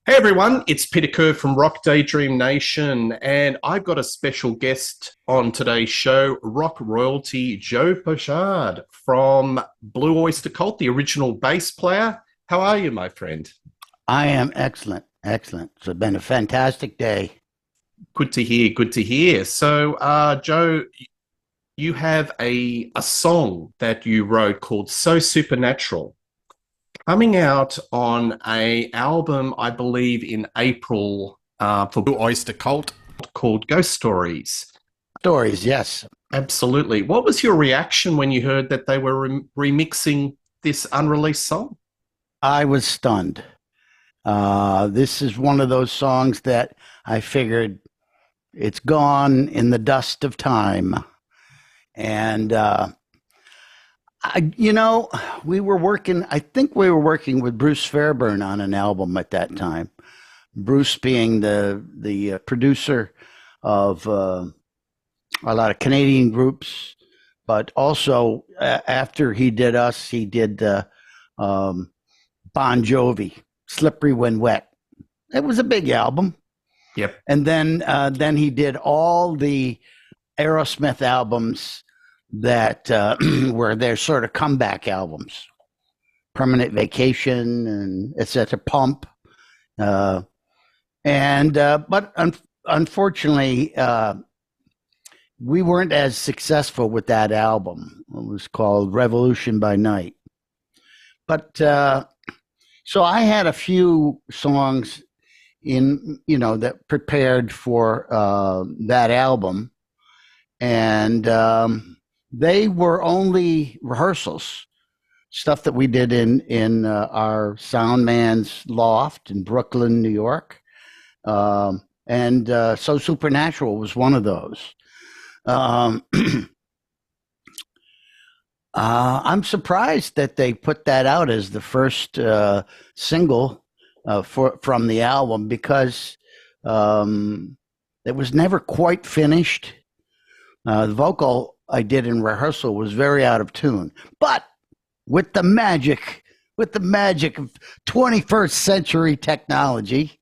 Hey everyone, it's Peter Kerr from Rock Daydream Nation, and I've got a special guest on today's show, rock royalty Joe Bouchard from Blue Oyster Cult, the original bass player. How are you, my friend? I am excellent. Excellent. It's been a fantastic day. Good to hear, good to hear. Joe, you have a song that you wrote called So Supernatural, coming out on a album, I believe, in April for Blue Oyster Cult called Ghost Stories. Stories, yes. Absolutely. What was your reaction when you heard that they were remixing this unreleased song? I was stunned. This is one of those songs that I figured it's gone in the dust of time. And, we were working, I think we were working with Bruce Fairburn on an album at that time. Bruce being the producer of a lot of Canadian groups, but also after he did us, he did Bon Jovi, "Slippery When Wet." It was a big album, Yep. and then he did all the Aerosmith albums that were their sort of comeback albums, "Permanent Vacation" and etc. Pump, but unfortunately. We weren't as successful with that album. It was called Revolution by Night. But so I had a few songs that prepared for that album, and they were only rehearsals, stuff that we did in our sound man's loft in Brooklyn, New York, and So Supernatural was one of those. Um, I'm surprised that they put that out as the first single from the album because it was never quite finished. The vocal I did in rehearsal was very out of tune, but with the magic of 21st century technology,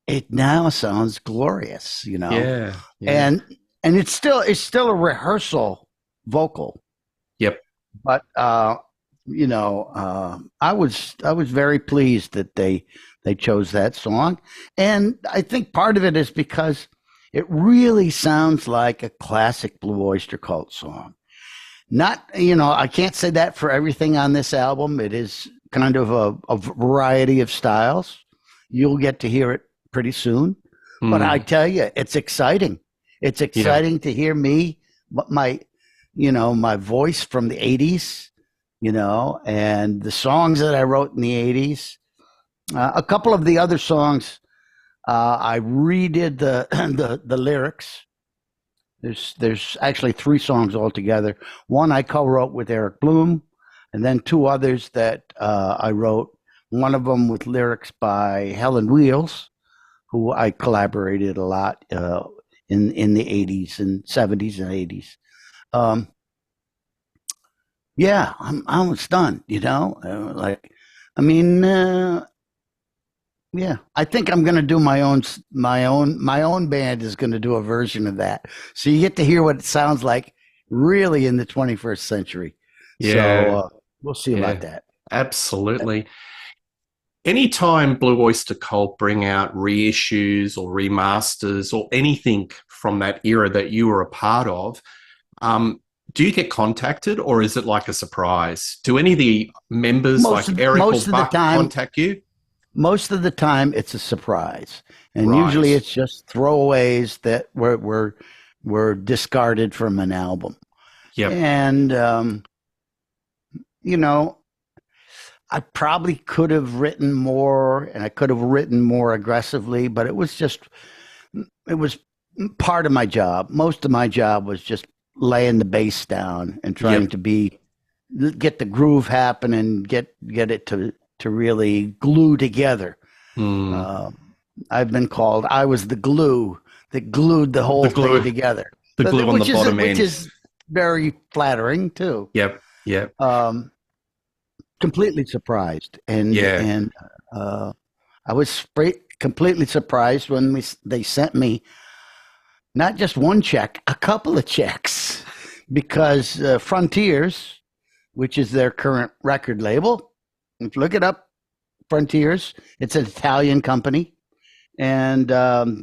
it now sounds glorious, Yeah. Yeah. and it's still a rehearsal vocal, Yep. but I was very pleased that they chose that song, and I think part of it is because it really sounds like a classic Blue Oyster Cult song. Not, I can't say that for everything on this album. It is kind of a variety of styles. You'll get to hear it pretty soon. But I Mm. tell you, it's exciting. It's Yeah. exciting to hear me, my voice from the 80s, and the songs that I wrote in the 80s. A couple of the other songs, I redid the lyrics. There's actually three songs altogether. One I co-wrote with Eric Bloom, and then two others that I wrote. One of them with lyrics by Helen Wheels, who I collaborated a lot in the 80s and 70s and 80s. Um, yeah, I'm stunned. I mean, yeah, I think I'm going to do my own band is going to do a version of that. So you get to hear what it sounds like really in the 21st century. So Yeah. we'll see about Yeah. that. Absolutely. Anytime Blue Oyster Cult bring out reissues or remasters or anything from that era that you were a part of, um, do you get contacted or is it like a surprise? Do any of the members Most like of, Eric or most of the Buck time, contact you? it's a surprise, and usually Right. it's just throwaways that were discarded from an album. Yep. And you know, I probably could have written more, and I could have written more aggressively, but it was part of my job. Most of my job was just laying the bass down and trying Yep. to get the groove happen and get it to really glue together. Mm. Uh, I've been called I was the glue that glued the The whole thing glue, together, the glue on the which is bottom which end. is very flattering too. Yep. Yep. Um, Completely surprised, and Yeah. and uh, I was completely surprised when they sent me not just one check, a couple of checks, because Frontiers, which is their current record label, if you look it up, Frontiers, it's an Italian company, and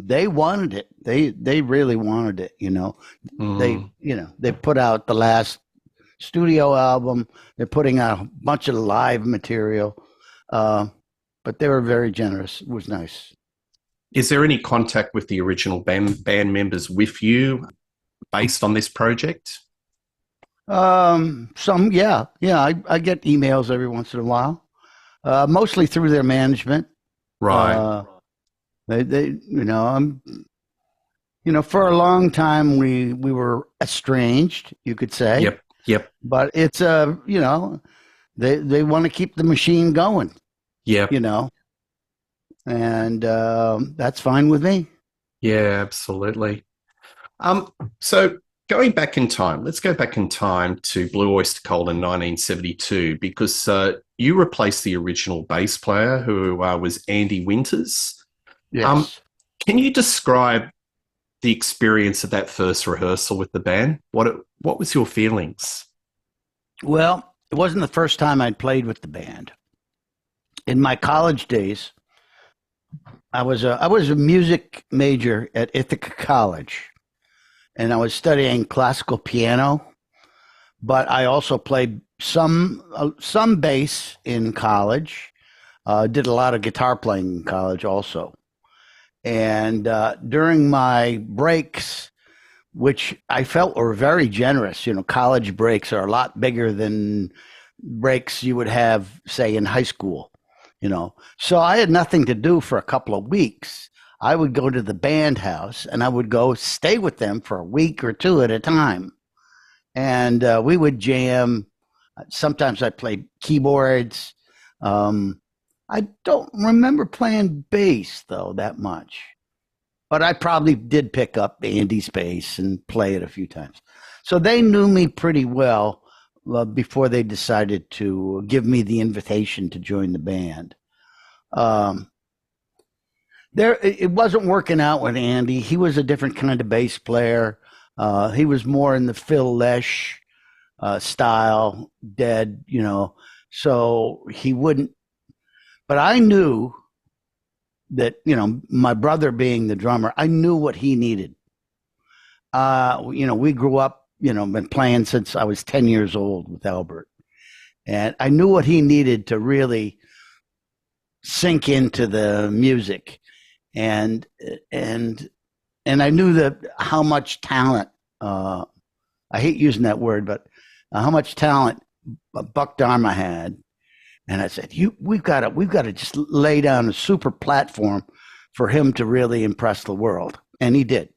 they wanted it. They really wanted it. Mm. They put out the last studio album. They're putting out a bunch of live material, but they were very generous. It was nice. Is there any contact with the original band members with you based on this project? Some, yeah, yeah. I get emails every once in a while, mostly through their management. Right. Uh, for a long time we were estranged, you could say. Yep. Yep. But it's they want to keep the machine going, Yep. And that's fine with me. Yeah, absolutely. So going back in time, let's go back in time to Blue Oyster Cult in 1972, because you replaced the original bass player, who was Andy Winters. Yes. Can you describe the experience of that first rehearsal with the band? What was your feelings? Well, it wasn't the first time I'd played with the band. In my college days, I was a music major at Ithaca College, and I was studying classical piano, but I also played some bass in college. Did a lot of guitar playing in college also, and during my breaks, which I felt were very generous. College breaks are a lot bigger than breaks you would have, say, in high school. So I had nothing to do for a couple of weeks. I would go to the band house and I would go stay with them for a week or two at a time. And we would jam. Sometimes I played keyboards. I don't remember playing bass, though, that much. But I probably did pick up Andy's bass and play it a few times. So they knew me pretty well before they decided to give me the invitation to join the band. It wasn't working out with Andy. He was a different kind of bass player. He was more in the Phil Lesh style, dead, so he wouldn't. But I knew that, my brother being the drummer, I knew what he needed. We grew up, been playing since I was 10 years old with Albert. And I knew what he needed to really sink into the music. And I knew that how much talent, I hate using that word, but how much talent Buck Dharma had. And I said, we've got to just lay down a super platform for him to really impress the world. And he did.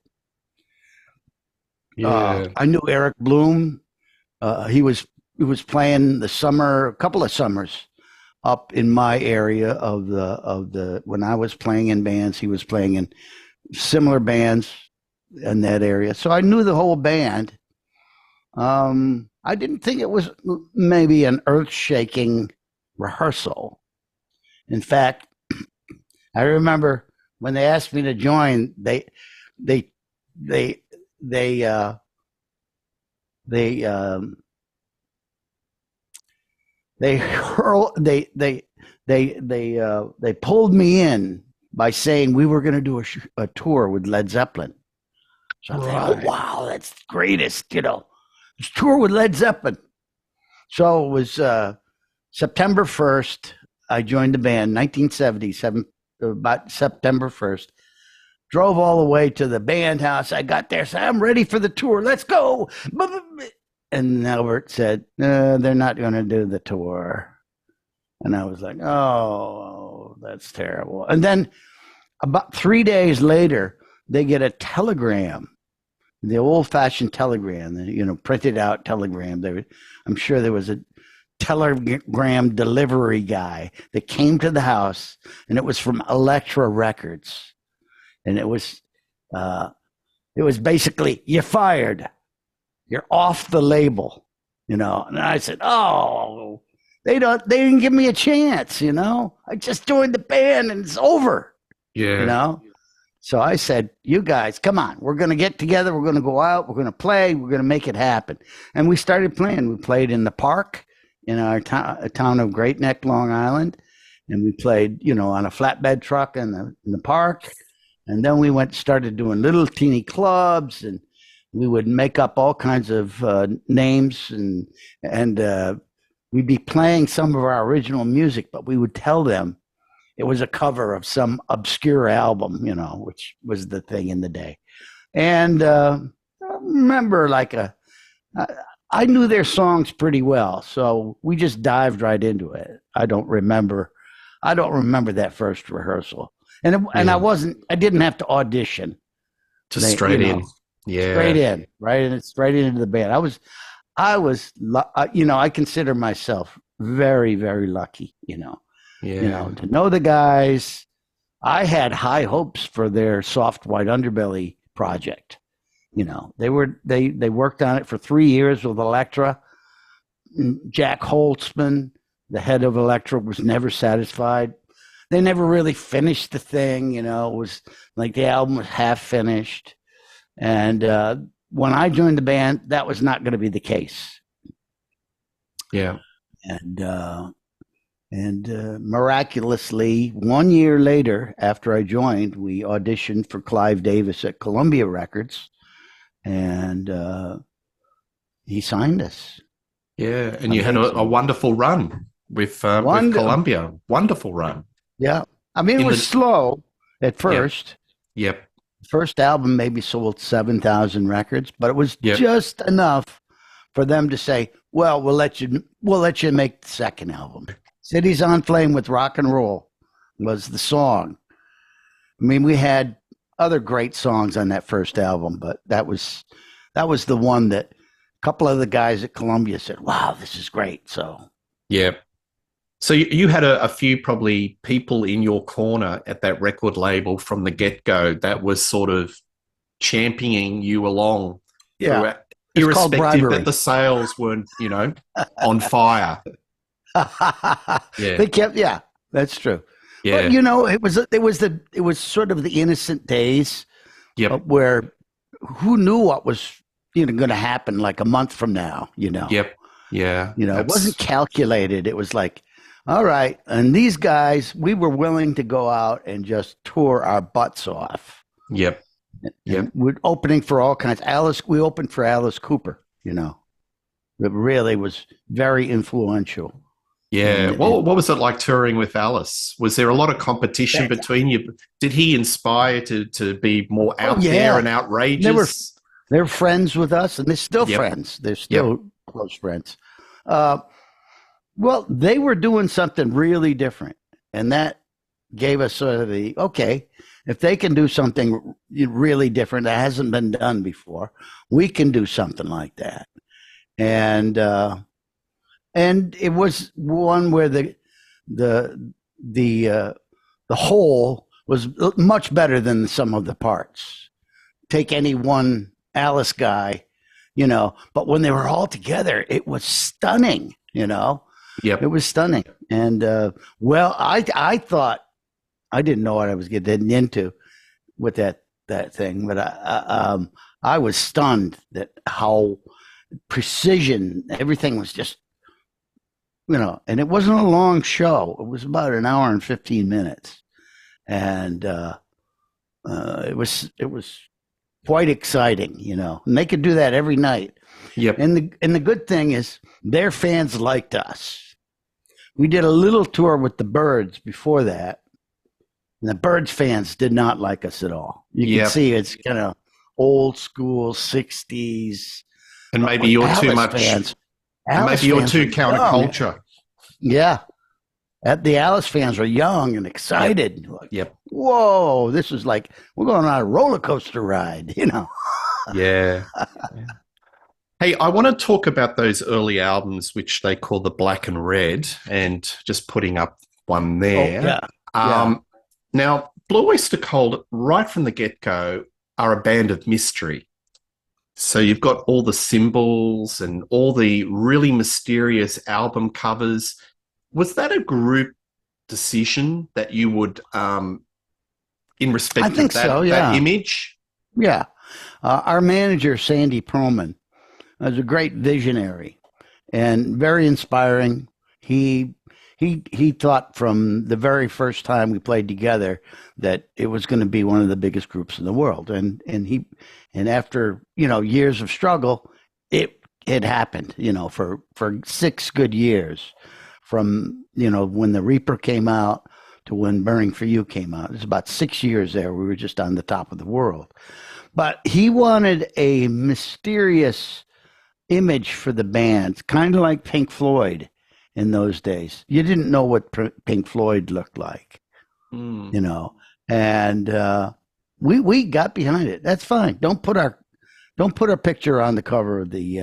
Yeah. I knew Eric Bloom. He was playing a couple of summers up in my area of the when I was playing in bands. He was playing in similar bands in that area. So I knew the whole band. I didn't think it was maybe an earth-shaking rehearsal. In fact, I remember when they asked me to join, they pulled me in by saying we were going to do a tour with Led Zeppelin. So I thought, oh wow, that's the greatest, this tour with Led Zeppelin. So it was September 1st. I joined the band, 1977, about September 1st. Drove all the way to the band house. I got there, said, I'm ready for the tour. Let's go. And Albert said, they're not going to do the tour. And I was like, oh, that's terrible. And then about 3 days later, they get a telegram, the old-fashioned telegram, printed out telegram. I'm sure there was a telegram delivery guy that came to the house, and it was from Elektra Records. And it was basically, you're fired. You're off the label, And I said, oh, They didn't give me a chance, you know. I just joined the band and it's over, you Yeah. know. So I said, "You guys, come on. We're going to get together. We're going to go out. We're going to play. We're going to make it happen." And we started playing. We played in the park in our town of Great Neck, Long Island, and we played, you know, on a flatbed truck in the park. And then we started doing little teeny clubs, and we would make up all kinds of names, and we'd be playing some of our original music, but we would tell them it was a cover of some obscure album, you know, which was the thing in the day. And I remember I knew their songs pretty well, so we just dived right into it. I don't remember that first rehearsal, and I didn't have to audition. Just straight in. Yeah. Straight in, right, and it's straight into the band. You know, I consider myself very, very lucky, you know. Yeah. You know, to know the guys. I had high hopes for their Soft White Underbelly project. You know, they worked on it for 3 years with Elektra. Jack Holtzman, the head of Elektra, was never satisfied. They never really finished the thing, you know. It was like the album was half finished. And when I joined the band, that was not going to be the case. Yeah. And miraculously, 1 year later, after I joined, we auditioned for Clive Davis at Columbia Records, and he signed us. Yeah, and you had a wonderful run with Columbia. Wonderful run. Yeah, I mean, it was slow at first. Yep. The first album maybe sold 7,000 records, but it was just enough for them to say, "Well, we'll let you make the second album." "Cities on Flame with Rock and Roll" was the song. I mean, we had other great songs on that first album, but that was the one that a couple of the guys at Columbia said, "Wow, this is great." So yeah. So you had a few probably people in your corner at that record label from the get-go that was sort of championing you along. Yeah. Irrespective that the sales weren't, you know, on fire. Yeah. They kept, that's true. Yeah. But you know, it was sort of the innocent days. Yep. Where who knew what was, you know, going to happen like a month from now, you know. Yep. Yeah. You know, it wasn't calculated. It was like, all right, and these guys, we were willing to go out and just tour our butts off. Yep. Yep. We're opening for all kinds. We opened for Alice Cooper, you know. It really was very influential. Yeah. What was it like touring with Alice? Was there a lot of competition between you? Did he inspire to be more out there and outrageous? They're friends with us, and they're still friends. They're still close friends. Well, they were doing something really different, and that gave us sort of if they can do something really different that hasn't been done before, we can do something like that. And it was one where the whole was much better than the sum of the parts. Take any one Alice guy, you know, but when they were all together, it was stunning, you know. Yep. It was stunning. And I thought, I didn't know what I was getting into with that thing, but I was stunned that how precision everything was, just, you know. And it wasn't a long show. It was about an hour and 15 minutes, and it was quite exciting, you know. And they could do that every night. Yep. And the good thing is their fans liked us. We did a little tour with the Byrds before that, and the Byrds fans did not like us at all. You can see it's kind of old school 60s. And maybe you're Alice too much. Fans, and maybe you're too counterculture. Yeah. The Alice fans were young and excited. Yep. Whoa, this is like we're going on a roller coaster ride, you know. Yeah. Hey, I want to talk about those early albums, which they call the Black and Red, and just putting up one there. Now, Blue Oyster Cult, right from the get-go, are a band of mystery. So you've got all the symbols and all the really mysterious album covers. Was that a group decision that you would, in I respect of think so. that Yeah, image? yeah. Our manager Sandy Perlman was a great visionary and very inspiring. He he thought from the very first time we played together that it was going to be one of the biggest groups in the world, and after years of struggle, it happened. For 6 good years, from when the Reaper came out to when Burning for You came out. It's about 6 years there. We were just on the top of the world, but he wanted a mysterious image for the band, kind of like Pink Floyd in those days. You didn't know what Pink Floyd looked like, Mm. and we got behind it. That's fine. Don't put our picture on the cover of the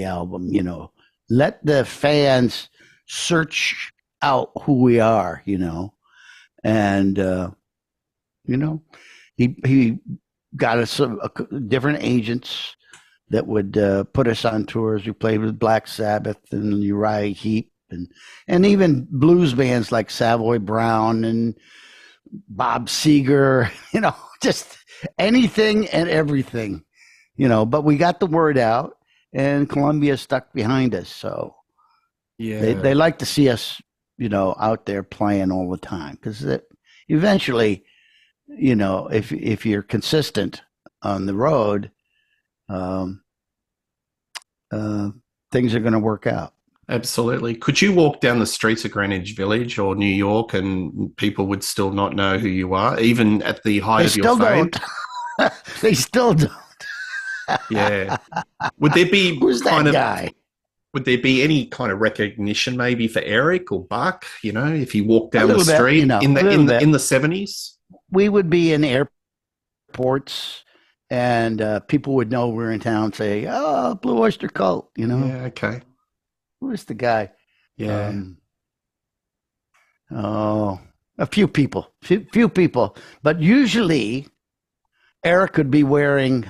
album. Let the fans search out who we are. And he got us different agents that would put us on tours. We played with Black Sabbath and Uriah Heep, and even blues bands like Savoy Brown and Bob Seger, just anything and everything, but we got the word out, and Columbia stuck behind us. So they Yeah, like to see us, out there playing all the time, because eventually, if you're consistent on the road, um, uh, things are going to work out. absolutely. Could you walk down the streets of Greenwich Village or New York and people would still not know who you are, even at the height They of your still fame? don't. They still don't. Yeah. Would there be Who's kind that of guy? would there be any kind of recognition maybe for Eric or Buck, if you walk A down the little bit, street in a the little in the bit. in the 70s? We would be in airports, and people would know we're in town. Say, "Oh, Blue Oyster Cult." Yeah, okay. Who is the guy? Yeah. Um, oh, a few people, but usually Eric could be wearing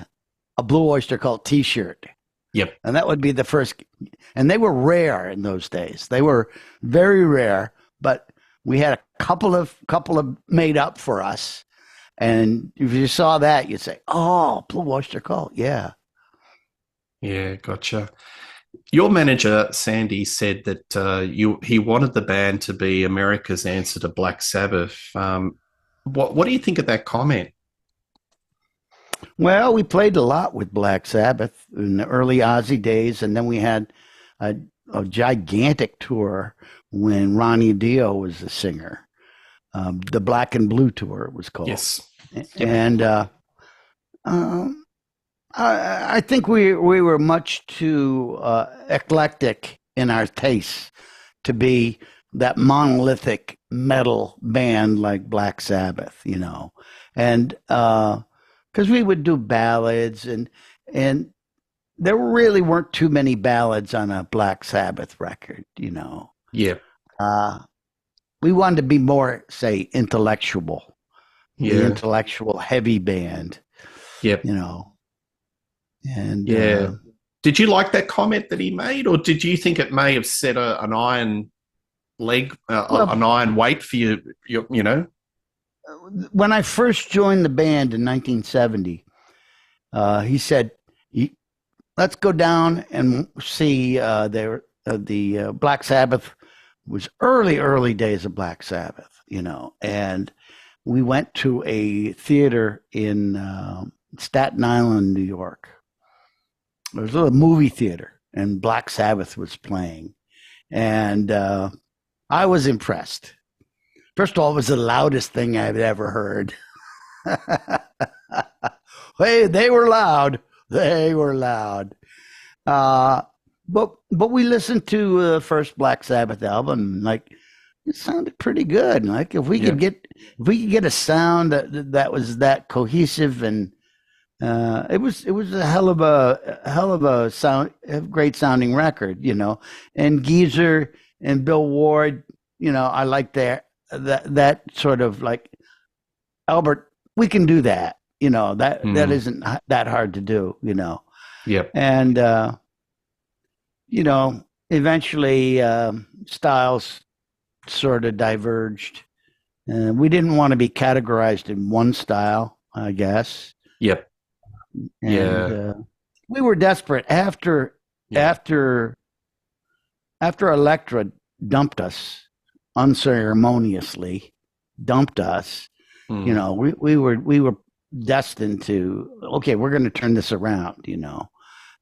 a Blue Oyster Cult T-shirt, Yep. and that would be the first. And they were rare in those days. They were very rare, but we had a couple of made up for us. And if you saw that, you'd say, "Oh, Blue Oyster Cult, yeah." Yeah, gotcha. Your manager, Sandy, said that he wanted the band to be America's answer to Black Sabbath. What do you think of that comment? Well, we played a lot with Black Sabbath in the early Ozzy days, and then we had a, a gigantic tour when Ronnie Dio was the singer. The Black and Blue tour it was called, Yes. Yep. and um, I think we were much too eclectic in our tastes to be that monolithic metal band like Black Sabbath, and because we would do ballads, and there really weren't too many ballads on a Black Sabbath record. Yep. Uh, we wanted to be more, say, intellectual, the Yeah. intellectual heavy band, Yep. you know, and Yeah. Did you like that comment that he made, or did you think it may have set an iron leg, well, an iron weight for you? when I first joined the band in 1970, he said, "Let's go down and see the Black Sabbath." Was early days of Black Sabbath, and we went to a theater in Staten Island, New York. It was a movie theater, and Black Sabbath was playing, and I was impressed. First of all, it was the loudest thing I've ever heard. Hey, they were loud. They were loud. Uh, but we listened to the first Black Sabbath album, like it sounded pretty good. Like Yeah. if we could get a sound that was that cohesive, and it was a hell of a sound, a great sounding record, And Geezer and Bill Ward, I like that sort of like, Albert, we can do that. That Mm. isn't that hard to do. Yep. And you know, eventually styles sort of diverged. We didn't want to be categorized in one style, I guess, Yep. and Yeah. we were desperate Yeah. after after Elektra dumped us unceremoniously, dumped us. You Mm. know, we were destined to, okay, we're going to turn this around.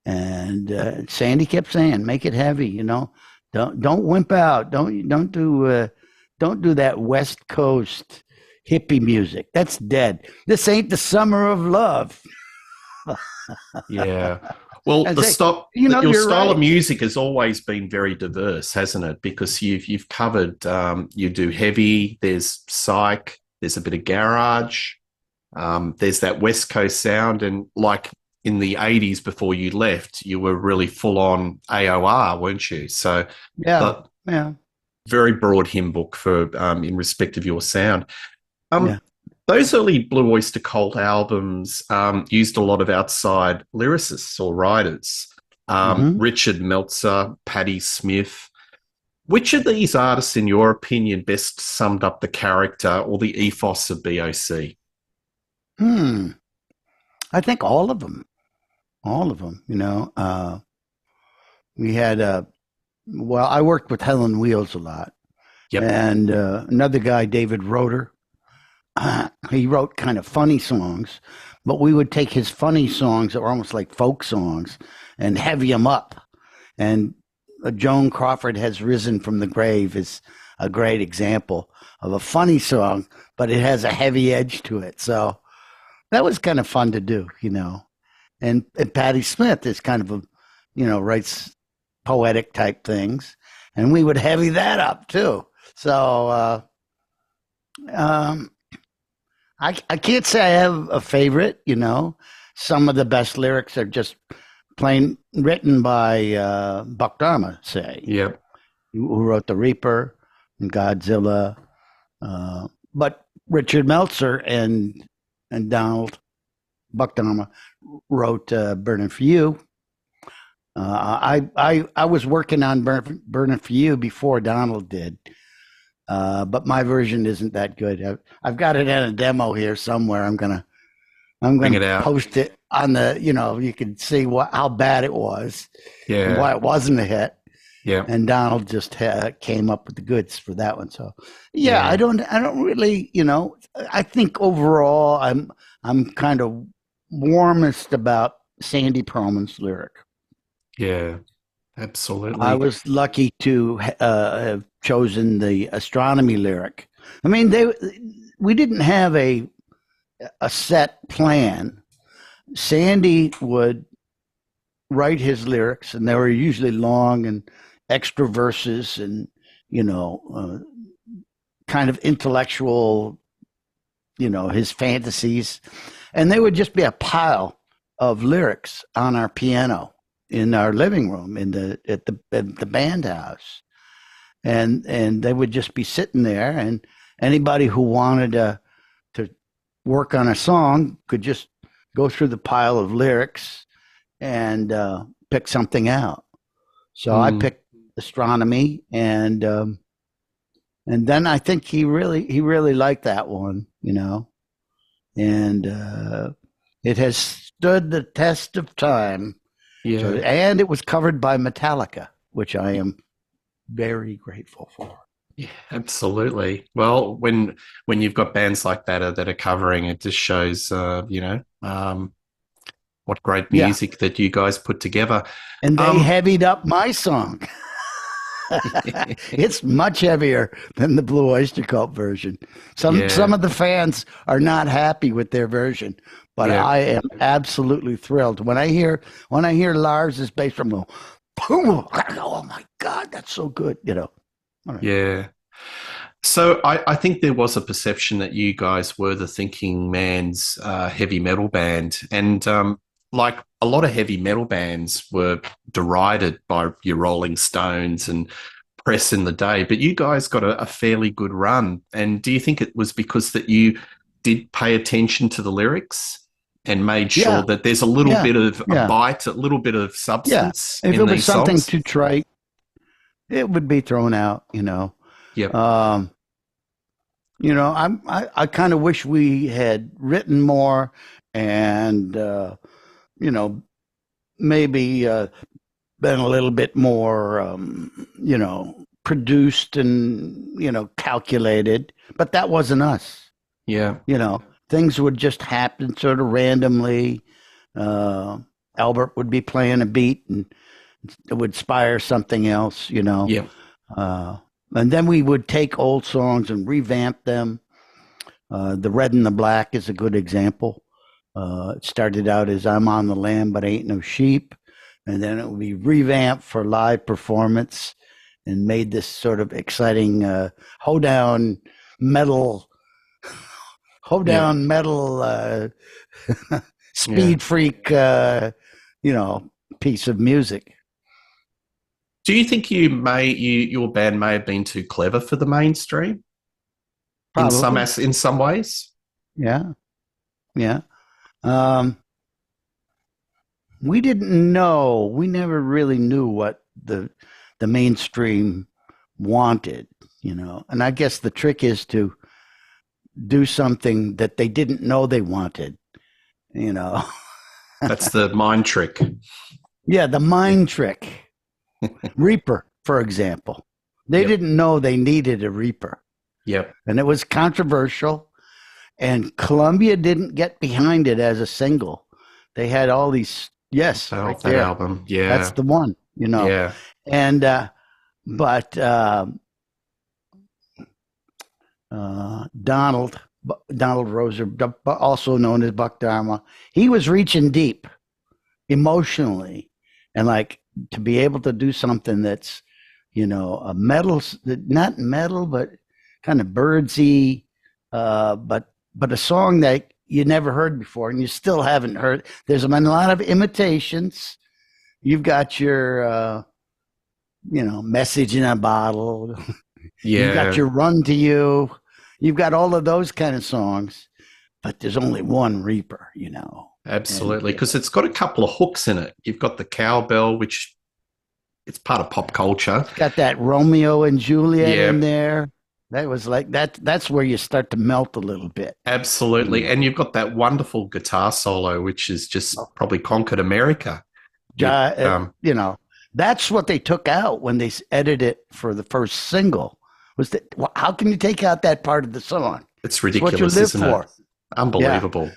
And Sandy kept saying, "Make it heavy." Don't wimp out. Don't do that West Coast hippie music. That's dead. This ain't the summer of love. Yeah. Well, And say, your you're style of right. music has always been very diverse, hasn't it? Because you've covered you do heavy, there's psych, there's a bit of garage, there's that West Coast sound, and like in the 80s before you left, you were really full on AOR, weren't you? So Yeah, the yeah, very broad hymn book for in respect of your sound. yeah. Um, those early Blue Oyster Cult albums used a lot of outside lyricists or writers. Hmm. Richard Meltzer, Patti Smith. Which of these artists, in your opinion, best summed up the character or the ethos of BOC? Hmm. I think all of them. All of them. We had well, I worked with Helen Wheels a lot, Yep. and another guy, David Roeder. He wrote kind of funny songs, but we would take his funny songs that were almost like folk songs and heavy them up. And Joan Crawford Has Risen from the Grave is a great example of a funny song, but it has a heavy edge to it. So that was kind of fun to do. And Patti Smith is kind of writes poetic type things, and we would heavy that up too. So um, I can't say I have a favorite. Some of the best lyrics are just plain written by Buck Dharma, say, Yep. who wrote The Reaper and Godzilla. But Richard Meltzer and Donald Buck Dharma wrote Burning for You. I was working on Burning for You before Donald did, but my version isn't that good. I've got it in a demo here somewhere. I'm Bring gonna it out. post it on the. You can see how bad it was and Yeah. why it wasn't a hit. Yeah. And Donald just came up with the goods for that one. So yeah, I Yeah. don't really. I think overall I'm kind of warmest about Sandy Pearlman's lyric. Yeah. I Absolutely. was lucky to have chosen the astronomy lyric. I mean, we didn't have a set plan. Sandy would write his lyrics, and they were usually long and extra verses, and kind of intellectual. His fantasies, and they would just be a pile of lyrics on our piano in our living room at the band house, and they would just be sitting there, and anybody who wanted to work on a song could just go through the pile of lyrics and pick something out. So I Mm. picked astronomy, and then I think he really liked that one. And it has stood the test of time. So, Yeah. and it was covered by Metallica, which I am very grateful for. Yeah, absolutely. Well, when you've got bands like that are covering, it just shows, what great Yeah, music that you guys put together. and they Um, heavied up my song. It's much heavier than the Blue Oyster Cult version. Some yeah, of the fans are not happy with their version, but yeah, I am absolutely thrilled when I hear Lars's bass drum go, boom, I go, oh my god, that's so good. All right. yeah. So I think there was a perception that you guys were the thinking man's heavy metal band, and like a lot of heavy metal bands were derided by your Rolling Stones and press in the day, but you guys got a fairly good run. And do you think it was because that you did pay attention to the lyrics and made sure Yeah, that there's a little yeah, bit of a yeah, bite, a little bit of yeah. substance If in it was these something songs? too trite, it would be thrown out. Yep. Um, I kind of wish we had written more and you know maybe been a little bit more produced and calculated, but that wasn't us. Yeah. Things would just happen sort of randomly. Uh, Albert would be playing a beat and it would inspire something else. Yeah. Uh, and then we would take old songs and revamp them. The Red and the Black is a good example. It started out as I'm on the Lamb, but ain't no sheep. And then it would be revamped for live performance and made this sort of exciting hoedown metal, Yeah. metal Yeah. speed freak, piece of music. Do you think your band may have been too clever for the mainstream Probably. in some ways? Yeah. Yeah. Um, we didn't know. We never really knew what the mainstream wanted, And I guess the trick is to do something that they didn't know they wanted, you know. That's the mind trick. Yeah, the mind trick. Reaper, for example. They Yep. didn't know they needed a Reaper. Yep. And it was controversial. And Columbia didn't get behind it as a single. They had all these, yes, right That there. album. That's Yeah. the one, Yeah. And but Donald Roser, also known as Buck Dharma, he was reaching deep emotionally, and like to be able to do something that's a metal, not metal, but kind of birdsy, but a song that you never heard before, and you still haven't heard. There's been a lot of imitations. You've got your Message in a Bottle. Yeah. You've got your Run to You. You've got all of those kind of songs, but there's only one Reaper, Absolutely. Because it's got a couple of hooks in it. You've got the cowbell, which it's part of pop culture. It's got that Romeo and Juliet Yeah. in there. That was like that. That's where you start to melt a little bit. Absolutely. And you've got that wonderful guitar solo, which has just probably conquered America. That's what they took out when they edited it for the first single. Was that how can you take out that part of the song? It's ridiculous, it's what you live isn't for. It? Unbelievable.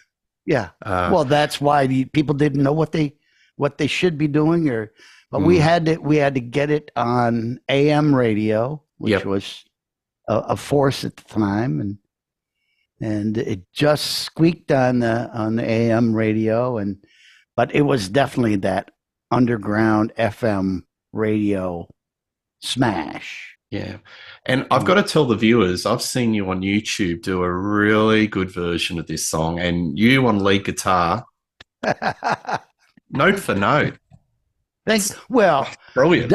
Yeah. Well, that's why people didn't know what they should be doing, but we had to get it on AM radio, which was a force at the time, and it just squeaked on the AM radio, but it was definitely that underground FM radio smash. Yeah. And I've got to tell the viewers, I've seen you on YouTube do a really good version of this song, and you on lead guitar, note for note. Thanks. Well, brilliant.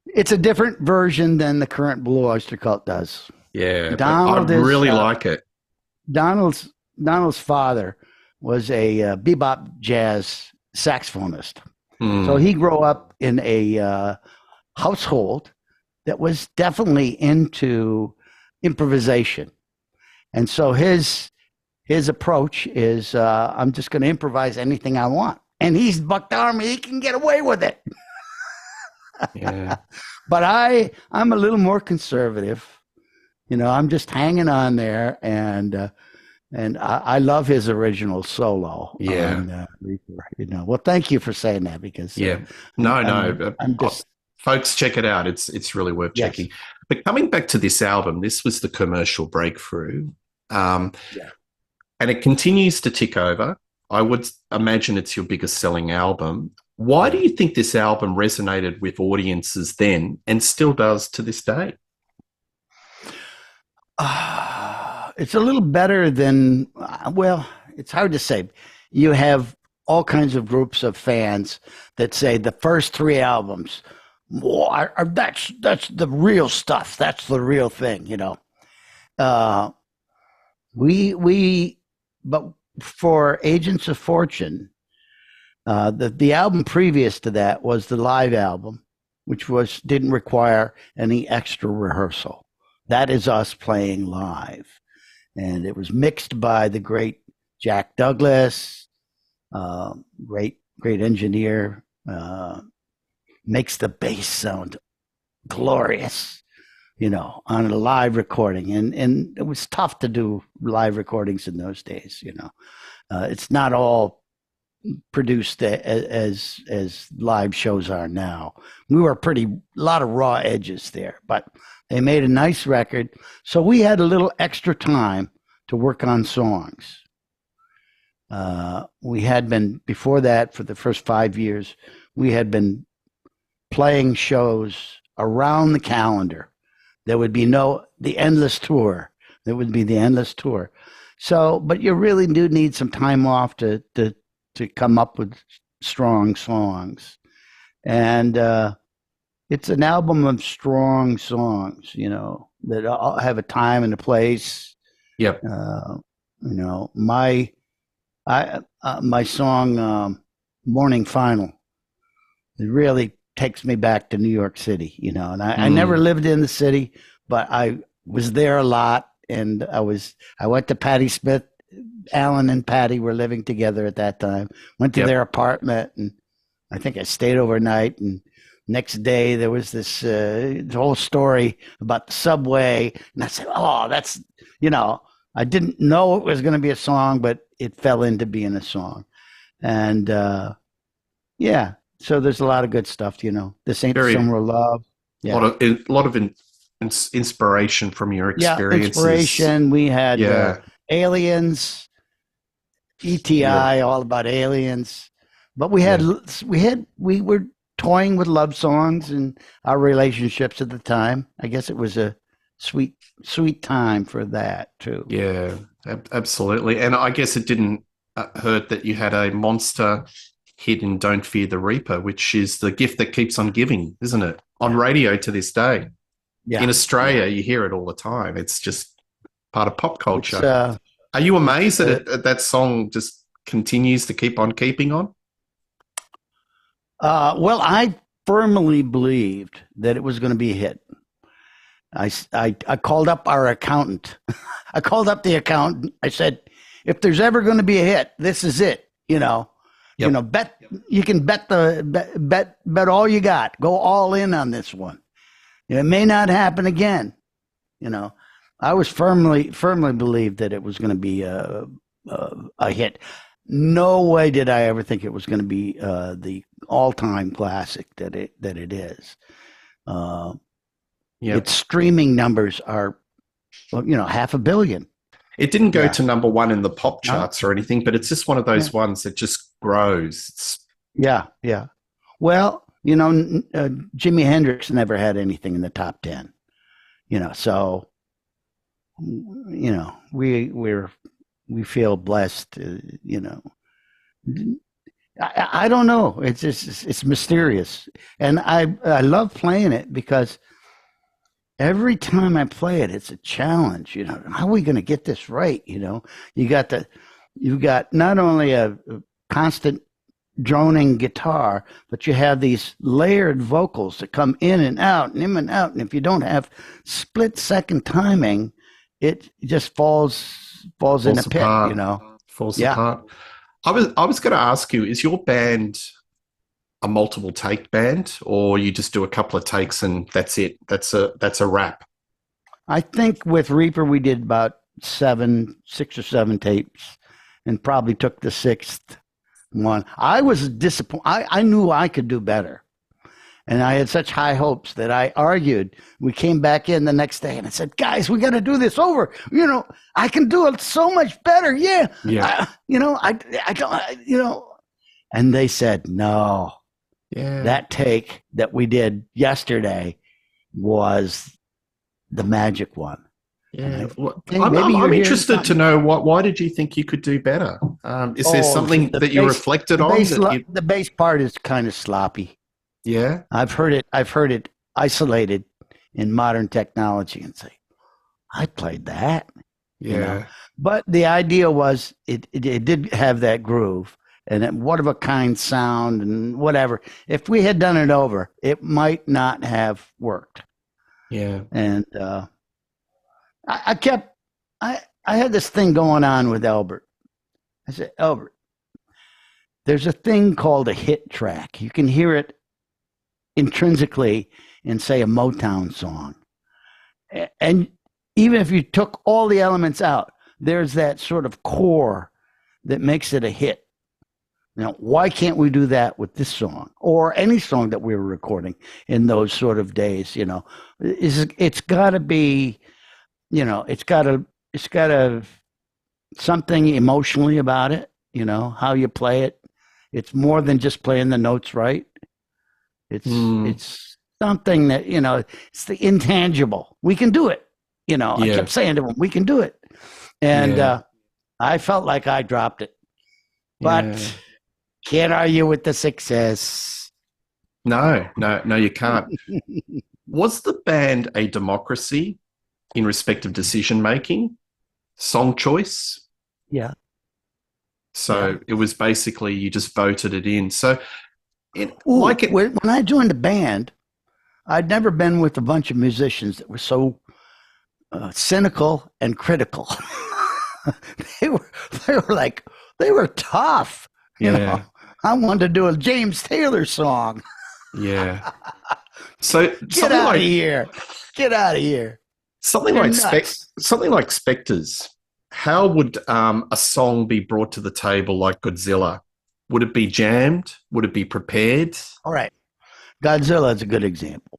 It's a different version than the current Blue Oyster Cult does. Yeah, I really like it. Donald's father was a bebop jazz saxophonist. So he grew up in a household that was definitely into improvisation. And so his approach is, I'm just going to improvise anything I want. And he's Buck Dharma. He can get away with it. Yeah. But I'm a little more conservative. I'm just hanging on there, and I love his original solo. Yeah. Well, thank you for saying that, because I'm just folks, check it out. It's really worth checking. But coming back to this album, this was the commercial breakthrough, and it continues to tick over. I would imagine it's your biggest selling album. Why do you think this album resonated with audiences then and still does to this day? It's a little better than, well, it's hard to say. You have all kinds of groups of fans that say the first three albums, that's the real stuff. That's the real thing, but for Agents of Fortune, the album previous to that was the live album, which didn't require any extra rehearsal. That is us playing live. And it was mixed by the great Jack Douglas, great engineer, makes the bass sound glorious, on a live recording. And it was tough to do live recordings in those days, it's not all produced as live shows are now. We were a lot of raw edges there, but they made a nice record. So we had a little extra time to work on songs. We had been, before that, for the first 5 years, we had been playing shows around the calendar. There would be the endless tour. There would be the endless tour. So, but you really do need some time off to come up with strong songs. And it's an album of strong songs, that all have a time and a place. Yep. My song Morning Final, it really takes me back to New York City, and I never lived in the city, but I was there a lot. And I went to Patti Smith. Alan and Patty were living together at that time. Went to their apartment, and I think I stayed overnight. And next day there was this whole story about the subway, and I said, "Oh, that's I didn't know it was going to be a song, but it fell into being a song." And so there's a lot of good stuff. This Ain't the Summer of Love. Yeah, a lot of inspiration from your experiences. Yeah, inspiration. We had Aliens, ETI, all about aliens. But we were toying with love songs and our relationships at the time. I guess it was a sweet time for that too. Yeah, absolutely. And I guess it didn't hurt that you had a monster hit in Don't Fear the Reaper, which is the gift that keeps on giving, isn't it? On radio to this day. Yeah. In Australia, you hear it all the time. It's just part of pop culture. Are you amazed that that song just continues to keep on keeping on? Well, I firmly believed that it was going to be a hit. I called up our accountant. I called up the accountant. I said, if there's ever going to be a hit, this is it. Bet you can bet all you got. Go all in on this one. It may not happen again. I was firmly believed that it was going to be a hit. No way did I ever think it was going to be the all-time classic that it is. Its streaming numbers are, 500 million. It didn't go to number one in the pop charts or anything, but it's just one of those ones that just grows. Yeah. Well, Jimi Hendrix never had anything in the top 10. So we feel blessed. I don't know. It's mysterious, and I love playing it because every time I play it, it's a challenge. How are we going to get this right? You've got not only a constant droning guitar, but you have these layered vocals that come in and out and in and out. And if you don't have split-second timing, it just falls in a pit, Falls apart. I was going to ask you, is your band a multiple take band, or you just do a couple of takes and that's it? That's a wrap. I think with Reaper we did about 6 or 7 tapes, and probably took the 6th one. I was disappointed. I knew I could do better, and I had such high hopes that I argued. We came back in the next day and I said, "Guys, we got to do this over. I can do it so much better." Yeah. I don't. And they said no. Yeah. That take that we did yesterday was the magic one. Yeah, I'm interested to know why did you think you could do better? Is there something that you reflected on? The bass part is kind of sloppy. Yeah, I've heard it isolated in modern technology and say, I played that. Yeah, But the idea was it did have that groove, and a one of a kind sound and whatever. If we had done it over, it might not have worked. Yeah. And I kept, I had this thing going on with Albert. I said, Albert, there's a thing called a hit track. You can hear it intrinsically in, say, a Motown song. And even if you took all the elements out, there's that sort of core that makes it a hit. Now, why can't we do that with this song or any song that we were recording in those sort of days? It's got to be, it's got to something emotionally about it. How you play it. It's more than just playing the notes right. It's something that it's the intangible. We can do it. I kept saying to him, "We can do it," and I felt like I dropped it, but can't argue with the success. No, you can't. Was the band a democracy in respect of decision making, song choice? Yeah. So it was basically you just voted it in. So, when I joined the band, I'd never been with a bunch of musicians that were so cynical and critical. they were tough. I wanted to do a James Taylor song. Yeah. So get out of here. Get out of here. Something like Spectres. How would a song be brought to the table like Godzilla? Would it be jammed? Would it be prepared? All right. Godzilla is a good example.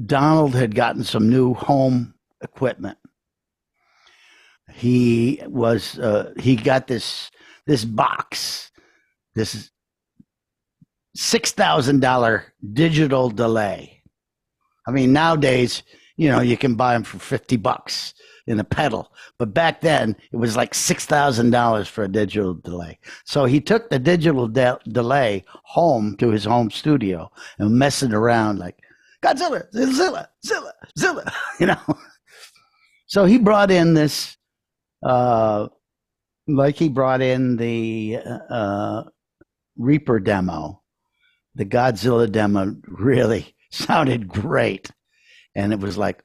Donald had gotten some new home equipment. He got this box, this $6,000 digital delay. I mean, nowadays, you can buy them for $50 in a pedal, but back then it was like $6,000 for a digital delay. So he took the digital delay home to his home studio and messing around like Godzilla, Zilla, So he brought in this, like he brought in the Reaper demo. The Godzilla demo really sounded great. And it was like,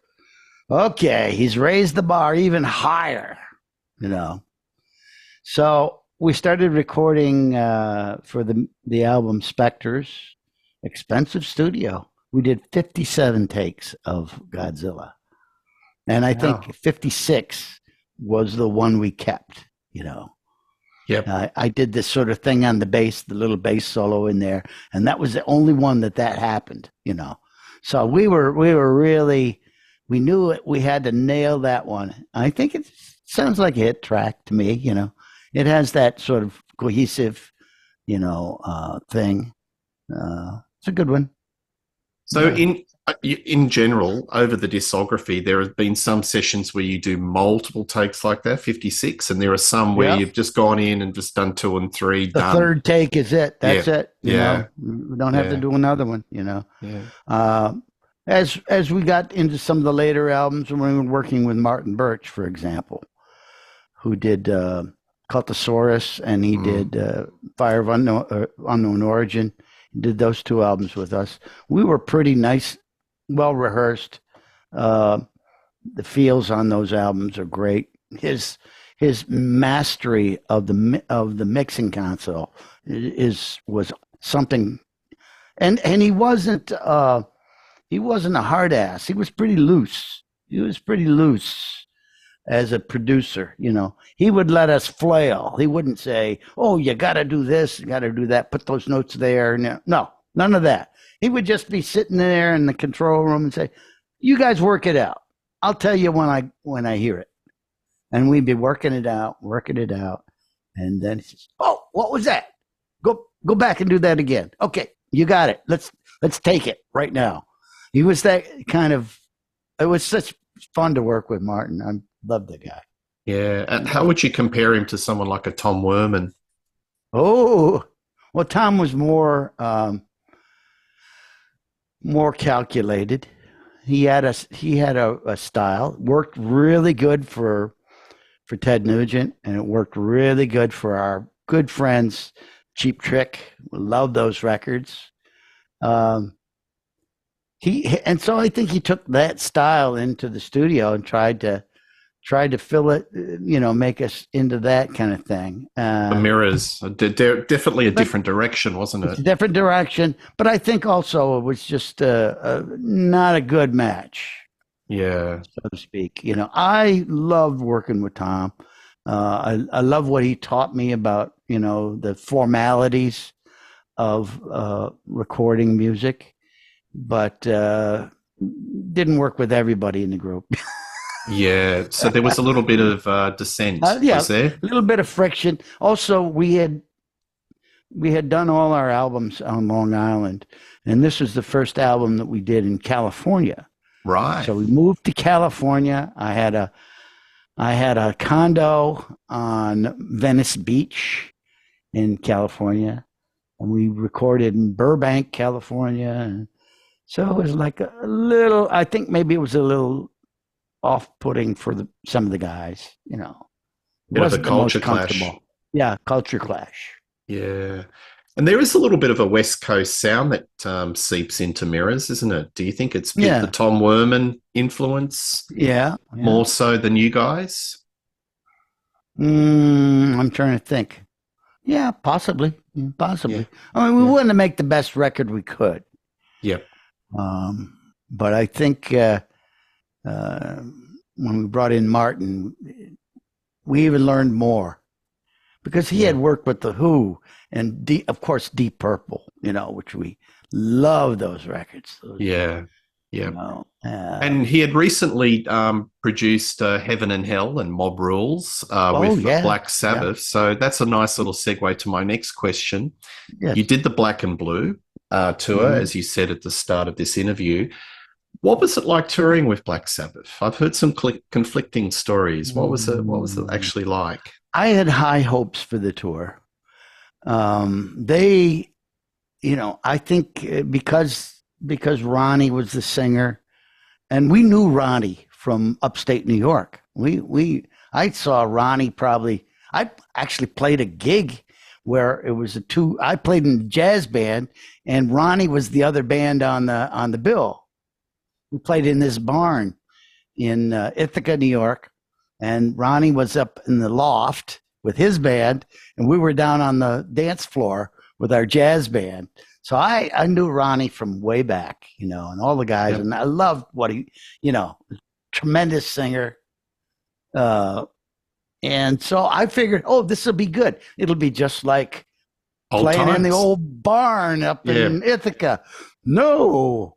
okay, he's raised the bar even higher, So we started recording for the album Spectres, expensive studio. We did 57 takes of Godzilla. And I think 56 was the one we kept, Yep. I did this sort of thing on the bass, the little bass solo in there, and that was the only one that happened, So we knew it. We had to nail that one. I think it sounds like a hit track to me. It has that sort of cohesive, thing. It's a good one. So in general, over the discography, there have been some sessions where you do multiple takes like that, 56, and there are some where you've just gone in and just done 2 and 3. The third take is it. That's it. We don't have to do another one. As we got into some of the later albums, when we were working with Martin Birch, for example, who did Cultosaurus, and he did Fire of Unknown Origin. He did those 2 albums with us. We were pretty nice, well rehearsed. The feels on those albums are great. His mastery of the mixing console was something, and he wasn't a hard ass. He was pretty loose. As a producer, he would let us flail. He wouldn't say, "Oh, you got to do this, you got to do that, put those notes there." No, none of that. He would just be sitting there in the control room and say, "You guys work it out. I'll tell you when I hear it." And we'd be working it out, and then he says, "Oh, what was that? Go back and do that again. Okay, you got it. Let's take it right now." He was that kind of. It was such fun to work with Martin. I love the guy. Yeah. And how would you compare him to someone like a Tom Werman? Oh, well, Tom was more calculated. He had a style. Worked really good for Ted Nugent, and it worked really good for our good friends, Cheap Trick, loved those records. Um, and so I think he took that style into the studio and tried to fill it, make us into that kind of thing. The Mirrors, they're definitely a But different direction, wasn't it's it? a different direction, but I think also it was just not a good match, Yeah. so to speak. I loved working with Tom. I love what he taught me about, the formalities of recording music, but didn't work with everybody in the group. Yeah. So there was a little bit of dissent, Yeah, was there? a little bit of friction. Also, we had done all our albums on Long Island, and this was the first album that we did in California. Right. So we moved to California. I had a condo on Venice Beach in California, and we recorded in Burbank, California. And so it was like a little. I think maybe it was a little off-putting for some of the guys. It Bit of a wasn't the most culture clash. comfortable. Yeah, culture clash. Yeah. And there is a little bit of a West Coast sound that seeps into Mirrors, isn't it? Do you think it's bit the Yeah, Tom Werman influence yeah, yeah. more so than you guys? I'm trying to think. Yeah, possibly, Yeah. possibly. I mean, we Yeah. wanted to make the best record we could, Yep. but I think uh, when we brought in Martin, we even learned more because he Yeah. had worked with the Who and of course Deep Purple, which we love those records. Yeah. You Yeah. know, And he had recently produced Heaven and Hell and Mob Rules oh with yeah, Black yeah, Sabbath. So that's a nice little segue to my next question. You yes. did the Black and Blue tour, Mhm. as you said at the start of this interview. What was it like touring with Black Sabbath? I've heard some conflicting stories. What was it Mm. actually like? I had high hopes for the tour. They, I think because Ronnie was the singer, and we knew Ronnie from upstate New York. I saw Ronnie probably. I actually played a gig where it was I played in a jazz band, and Ronnie was the other band on the bill. We played in this barn in Ithaca, New York, and Ronnie was up in the loft with his band, and we were down on the dance floor with our jazz band. So I knew Ronnie from way back, and all the guys, Yep. and I loved what tremendous singer. Uh, and so I figured, oh, this will be good. It'll be just like Old playing in the times. old barn up Yeah. in Ithaca. No,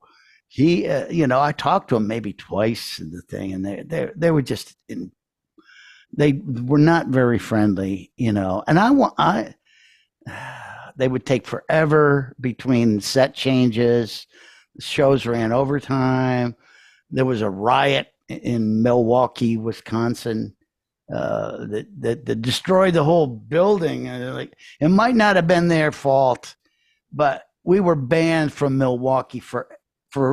I talked to him maybe twice in the thing, and they were just they were not very friendly, and they would take forever between set changes. Shows ran overtime. There was a riot in Milwaukee, Wisconsin, that destroyed the whole building. And like, it might not have been their fault, but we were banned from Milwaukee for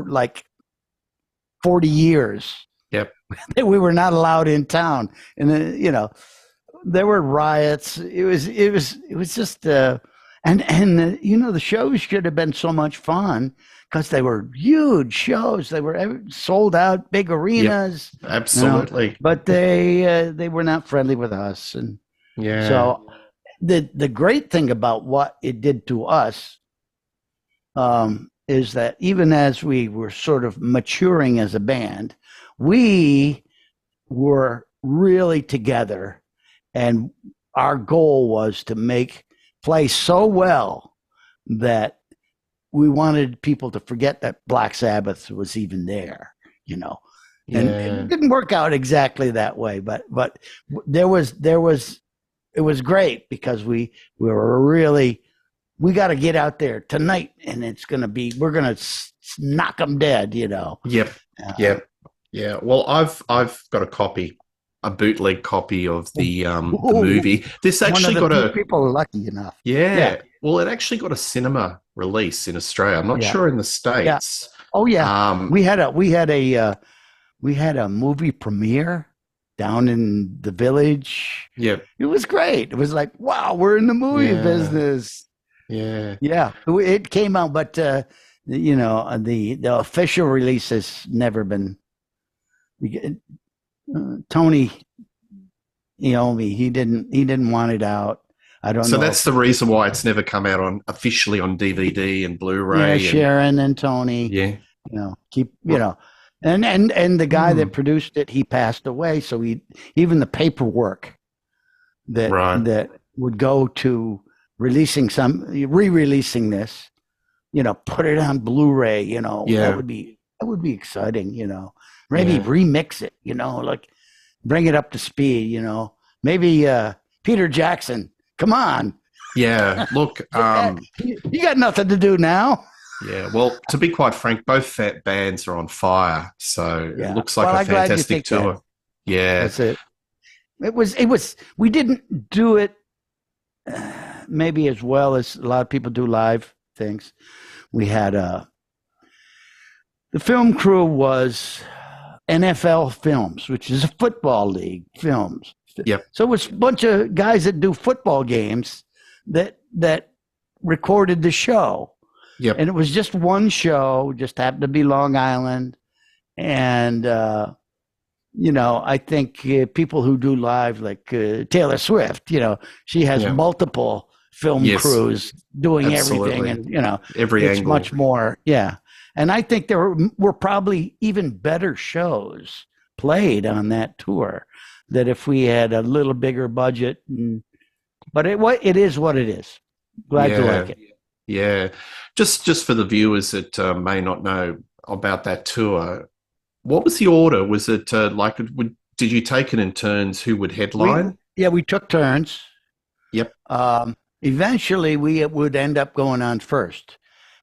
like 40 years. Yep. We were not allowed in town, and there were riots. It was just the shows should have been so much fun because they were huge shows. They were sold out, big Yep. arenas, Absolutely. but they were not friendly with us, and Yeah. so the great thing about what it did to us is that even as we were sort of maturing as a band, we were really together, and our goal was to play so well that we wanted people to forget that Black Sabbath was even there, and Yeah. it didn't work out exactly that way, but there was it was great because we were really, we got to get out there tonight, and we're gonna knock them dead, Yep. Uh, Yep. Yeah. Well, I've got a bootleg copy of the movie. This One of actually the got few a people lucky enough. Yeah, yeah. Well, it actually got a cinema release in Australia. I'm not yeah, sure in the yeah. States. Oh yeah, Um, we had a movie premiere down in the village. Yeah. It was great. It was like, wow, we're in the movie business. Yeah. Yeah, it came out, but the official release has never been. Tony Iommi, he didn't want it out. I don't So know. that's the reason why it's never come out officially on DVD and Blu-ray. Sharon and Tony. Yeah. And the guy that produced it, he passed away. So even the paperwork that would go to re-releasing this, put it on Blu-ray, that would be exciting, maybe remix it, like bring it up to speed, maybe Peter Jackson, come on. Yeah, look, you got nothing to do now. Yeah, well, to be quite frank, both bands are on fire, so it looks like a fantastic tour. That. Yeah, that's it. It was. We didn't do it maybe as well as a lot of people do live things. We had the film crew was NFL Films, which is a football league films. Yep. So it was a bunch of guys that do football games that recorded the show. Yep. And it was just one show, just happened to be Long Island. And, I think people who do live, like Taylor Swift, she has multiple film crews doing everything. And, every it's angle. Much more. Yeah. And I think there were probably even better shows played on that tour that if we had a little bigger budget. But it is what it is. Glad to like it. Yeah, just for the viewers that may not know about that tour, what was the order? Was it did you take it in turns? Who would headline? We took turns. Yep. Eventually, we would end up going on first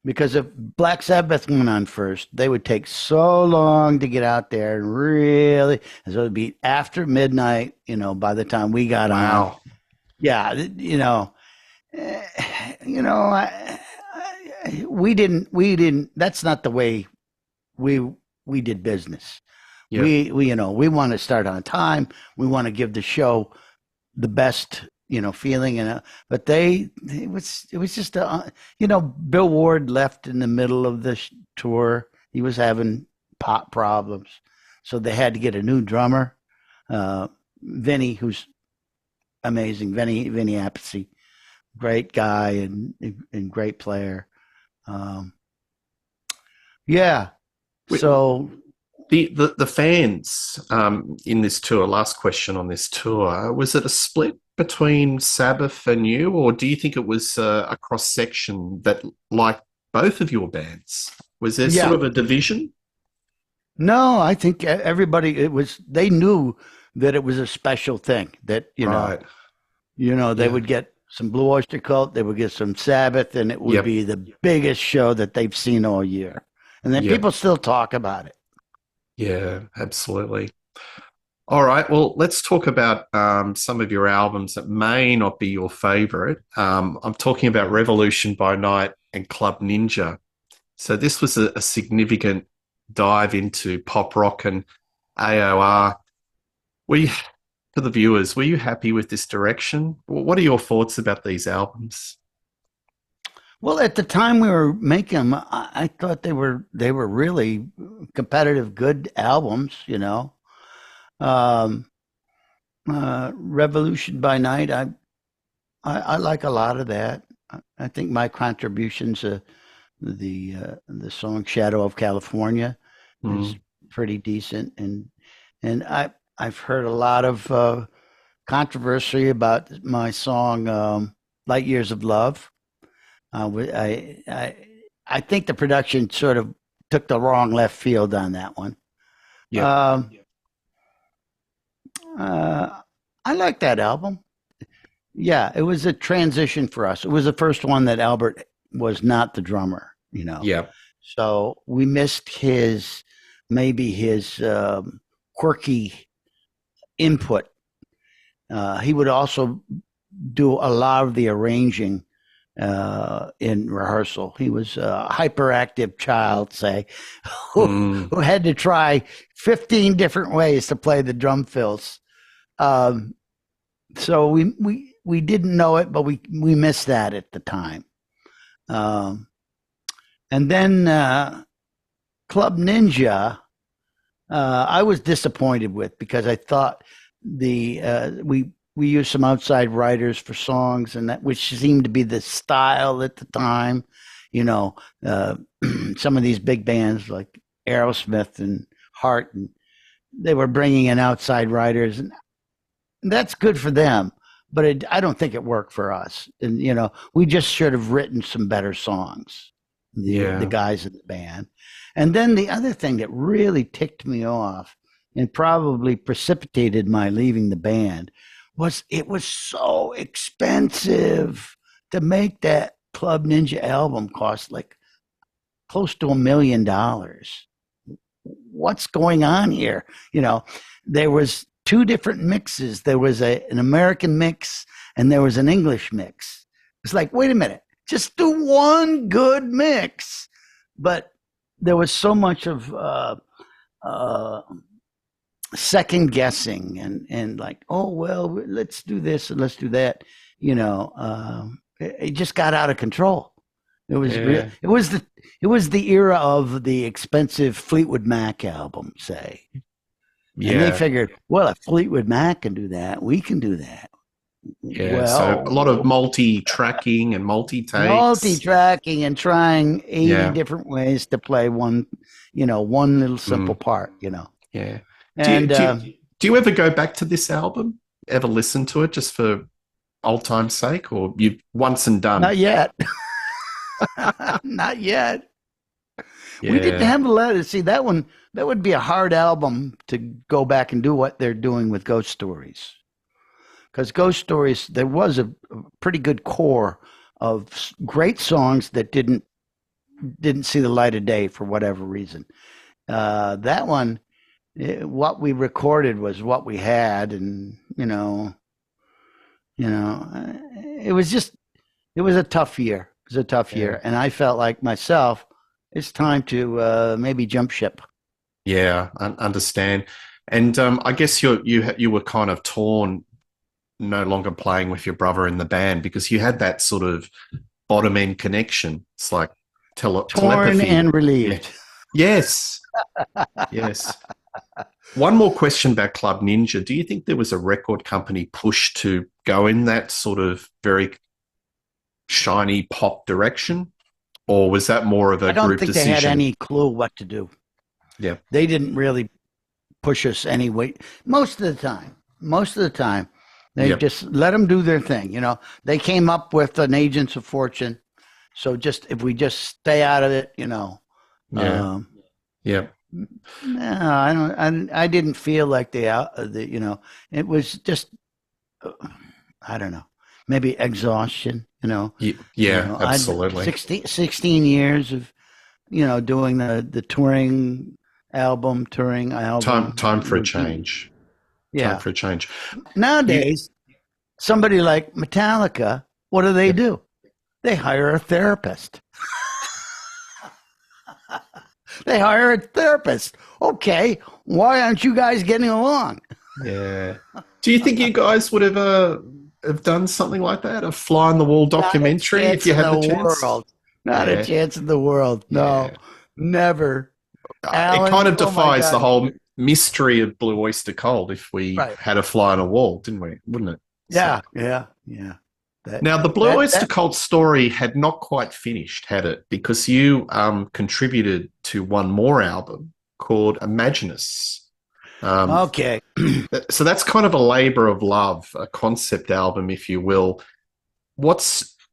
because if Black Sabbath went on first, they would take so long to get out there and really, and so it'd be after midnight. By the time we got on. Yeah, we didn't. That's not the way we did business. Yeah. We want to start on time. We want to give the show the best, feeling. But it was just Bill Ward left in the middle of the tour. He was having pop problems, so they had to get a new drummer. Vinny, who's amazing, Vinny Appice. Great guy and great player. So the fans in this tour, last question on this tour, was it a split between Sabbath and you, or do you think it was a cross section that liked both of your bands? Was there sort of a division? No, I think everybody, they knew that it was a special thing that, they would get some Blue Oyster Cult, they would get some Sabbath, and it would be the biggest show that they've seen all year. And then people still talk about it. Yeah, absolutely. All right, well, let's talk about some of your albums that may not be your favorite. I'm talking about Revolution by Night and Club Ninja. So this was a significant dive into pop rock and AOR. For the viewers, were you happy with this direction? What are your thoughts about these albums? Well, at the time we were making them, I thought they were really competitive, good albums. Revolution by Night, I like a lot of that. I think my contributions, the song "Shadow of California," is pretty decent, and I've heard a lot of controversy about my song "Light Years of Love." I think the production sort of took the wrong left field on that one. Yeah. I like that album. Yeah, it was a transition for us. It was the first one that Albert was not the drummer, Yeah. So we missed his quirky input. He would also do a lot of the arranging in rehearsal. He was a hyperactive child, who had to try 15 different ways to play the drum fills Um, so we didn't know it, but we missed that at the time. Um, and then Club Ninja, I was disappointed with because I thought we used some outside writers for songs, and that which seemed to be the style at the time. You know, some of these big bands like Aerosmith and Heart, and they were bringing in outside writers, and that's good for them. But I don't think it worked for us. And we just should have written some better songs. The Yeah. guys in the band. And then the other thing that really ticked me off and probably precipitated my leaving the band was it was so expensive to make that Club Ninja album. Cost like close to $1 million. What's going on here? There was two different mixes. There was an American mix and there was an English mix. It's like, wait a minute, just do one good mix. But there was so much of second guessing and like, oh well, let's do this and let's do that. It just got out of control. It was Yeah. it was the era of the expensive Fleetwood Mac album, say. And they Yeah. figured, well, if Fleetwood Mac can do that, we can do that. Yeah. So a lot of Well, multi-tracking and multi-takes. multi-tracking and trying 80 Yeah. different ways to play one little simple Mm, part. yeah. Do you, And do you, do you ever go back to this album? Ever listen to it just for old time's sake, or you once and done? not yet. Not yet. We didn't Yeah. have a letter. See, that one, that would be a hard album to go back and do what they're doing with Ghost Stories. Because Ghost Stories, there was a pretty good core of great songs that didn't see the light of day for whatever reason. That one, what we recorded was what we had, and it was just it was a tough year. It was a tough Yeah. year, and I felt like myself, it's time to maybe jump ship. Yeah. Understand. And I guess you were kind of torn, no longer playing with your brother in the band because you had that sort of bottom end connection. It's like Torn telepathy. and Yeah. relieved. Yes. Yes. One more question about Club Ninja. Do you think there was a record company push to go in that sort of very shiny pop direction? Or was that more of I a don't group think they had decision? any clue what to do. Yeah. They didn't really push us anyway. Most of the time, they Yep. just let them do their thing. They came up with an Agents of Fortune. So just if we just stay out of it. Yeah. Um, Yeah. no, I don't. I didn't feel like it was just I don't know, maybe exhaustion. Yeah, I absolutely. 16 years of doing the touring album. Time for a Routine. change. Time Yeah. for a change. You Nowadays, somebody like Metallica, what do? Yep. They hire a therapist. They hire a therapist. Okay, why aren't you guys getting along? Yeah. Do you think you guys would ever have done something like that? A fly on the wall Not a documentary if chance you in had the the chance? world. Not a Yeah. chance in the world. No, Yeah. never. It kind Alan, of oh my defies the God. whole mystery of Blue Oyster Cult if we Right. had a fly on a wall, didn't we? Wouldn't it? So Yeah, yeah, yeah. That, now the Blue that, Oyster that. Cult story had not quite finished, had it? Because you contributed to one more album called Imaginos. Um, Okay. so that's kind of a labor of love, a concept album, if you will. What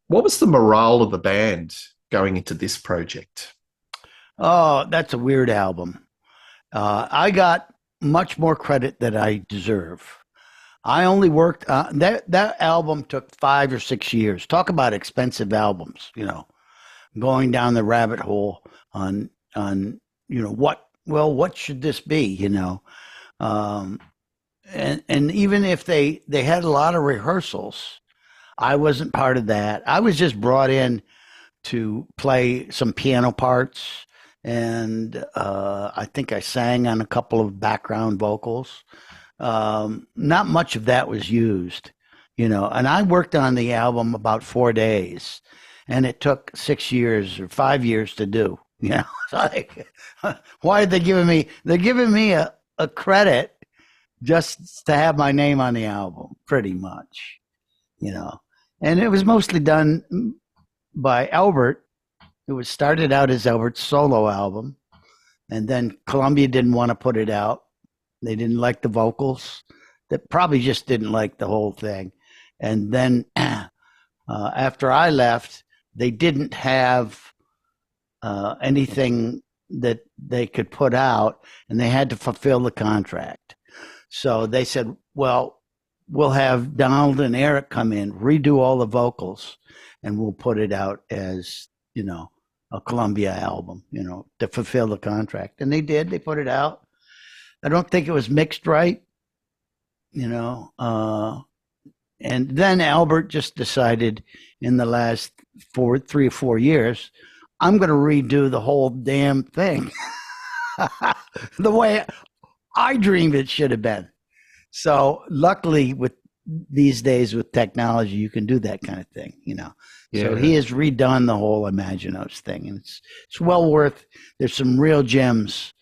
was the morale of the band going into this project? Oh, that's a weird album. I got much more credit than I deserve. I only worked that album took 5 or 6 years. Talk about expensive albums, going down the rabbit hole on what should this be. Um, and even if they had a lot of rehearsals, I wasn't part of that. I was just brought in to play some piano parts, and I think I sang on a couple of background vocals. not much of that was used, and I worked on the album about 4 days, and it took 6 years or 5 years to do. It's like, why are they giving me? They're giving me a credit just to have my name on the album, pretty much, And it was mostly done by Albert. It was started out as Albert's solo album, and then Columbia didn't want to put it out. They didn't like the vocals. They probably just didn't like the whole thing. And then after I left, they didn't have anything that they could put out, and they had to fulfill the contract. So they said, well, we'll have Donald and Eric come in, redo all the vocals, and we'll put it out as, a Columbia album, to fulfill the contract. And they did. They put it out. I don't think it was mixed right, and then Albert just decided in the last 3 or 4 years, I'm going to redo the whole damn thing the way I dreamed it should have been. So luckily, with these days with technology, you can do that kind of thing, Yeah. So he has redone the whole Imaginos thing, and it's well worth. There's some real gems.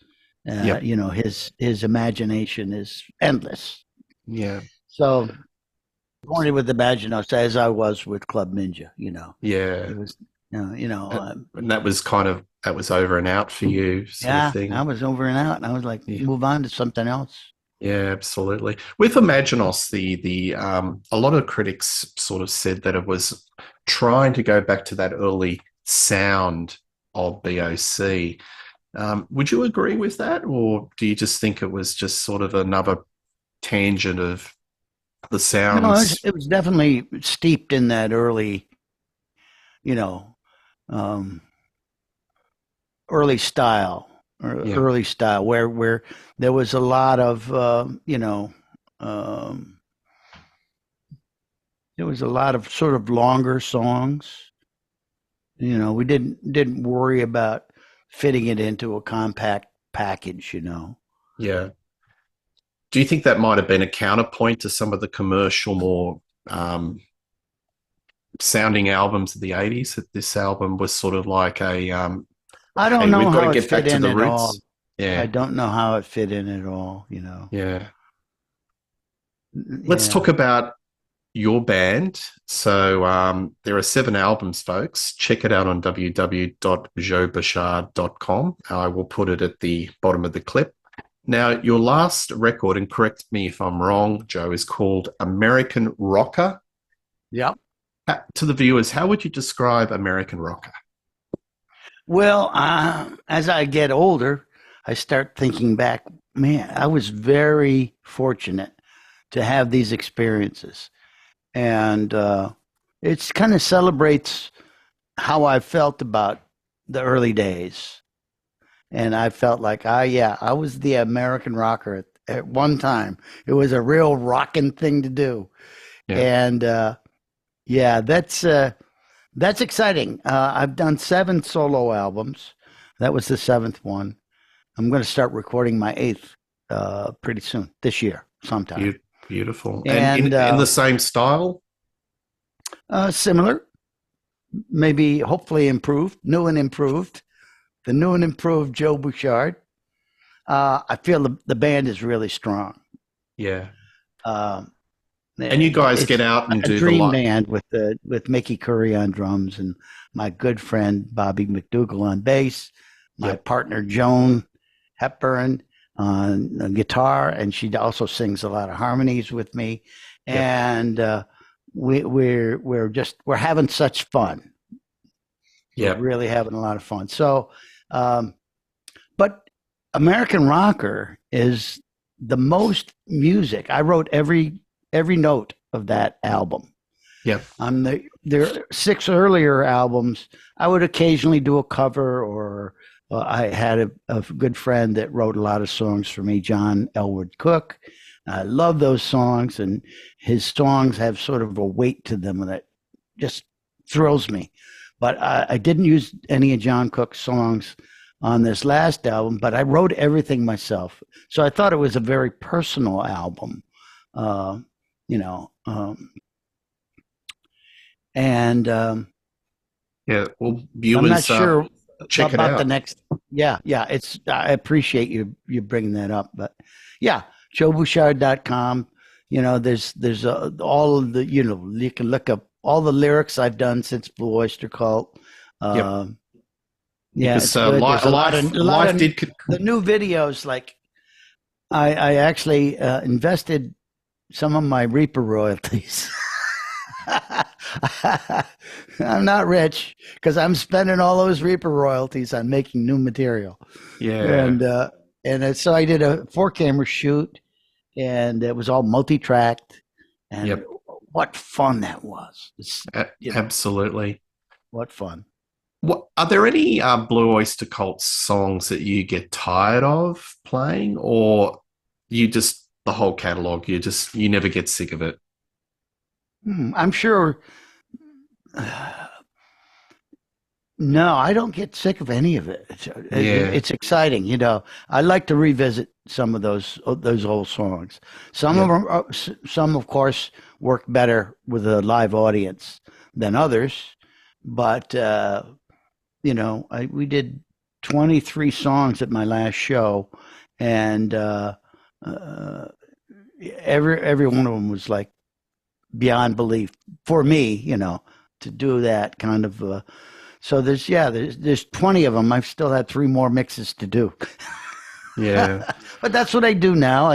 His imagination is endless. Yeah. So, pointed with Imaginos as I was with Club Ninja. Yeah. It was, and that was over and out for you. Sort of thing. I was over and out, and I was like, move on to something else. Yeah, absolutely. With Imaginos, the a lot of critics sort of said that it was trying to go back to that early sound of BOC. Would you agree with that, or do you just think it was just sort of another tangent of the sounds? No, it was definitely steeped in that early, early style. Early style where there was a lot of there was a lot of sort of longer songs. We didn't worry about fitting it into a compact package. Yeah. Do you think that might have been a counterpoint to some of the commercial, more sounding albums of the 80s? That this album was sort of like a I don't know how it fit in at all. Yeah. I don't know how it fit in at all, Yeah. Let's talk about your band. So there are 7 albums, folks. Check it out on www.joebouchard.com. I will put it at the bottom of the clip. Now, your last record, and correct me if I'm wrong, Joe, is called American Rocker. Yep. To the viewers, how would you describe American Rocker? Well, as I get older, I start thinking back, man, I was very fortunate to have these experiences. And it kind of celebrates how I felt about the early days. And I felt like, I was the American rocker at one time. It was a real rocking thing to do. Yeah. And that's exciting. I've done 7 solo albums. That was the 7th one. I'm going to start recording my 8th pretty soon, this year, sometime. Beautiful. And in the same style? Similar. Maybe, hopefully improved. New and improved. The new and improved Joe Bouchard. I feel the band is really strong. Yeah. And you guys get out and do Dream band with Mickey Curry on drums and my good friend Bobby McDougall on bass, my partner Joan Hepburn on guitar, and she also sings a lot of harmonies with me, and we're having such fun. Yeah, really having a lot of fun. So, but American Rocker is the most music. I wrote every note of that album. Yeah. There are 6 earlier albums. I would occasionally do a cover, or I had a good friend that wrote a lot of songs for me, John Elwood Cook. I love those songs, and his songs have sort of a weight to them that just thrills me. But I didn't use any of John Cook's songs on this last album, but I wrote everything myself. So I thought it was a very personal album, uh, you know. And Yeah, well, I'm not viewers, sure check it about the out. next. Yeah, yeah. It's I appreciate you bringing that up, but yeah, joebouchard.com. There's all of the you can look up all the lyrics I've done since Blue Oyster Cult. Yep, Uh, yeah, because it's good. There's a lot life of did. the new videos. Like I actually invested some of my Reaper royalties. I'm not rich because I'm spending all those Reaper royalties on making new material, Yeah, and so I did a 4 camera shoot, and it was all multi-tracked, and yep, what fun that was! absolutely. What fun. What are there any Blue Oyster Cult songs that you get tired of playing, or you just the whole catalog? You never get sick of it. I'm sure. No, I don't get sick of any of it. Yeah, It's exciting, I like to revisit some of those old songs. Some of yep, them, some of course, work better with a live audience than others. But we did 23 songs at my last show, and uh, every one of them was like beyond belief for me. To do that kind of. So there's 20 of them. I've still had 3 more mixes to do, yeah, but that's what I do now.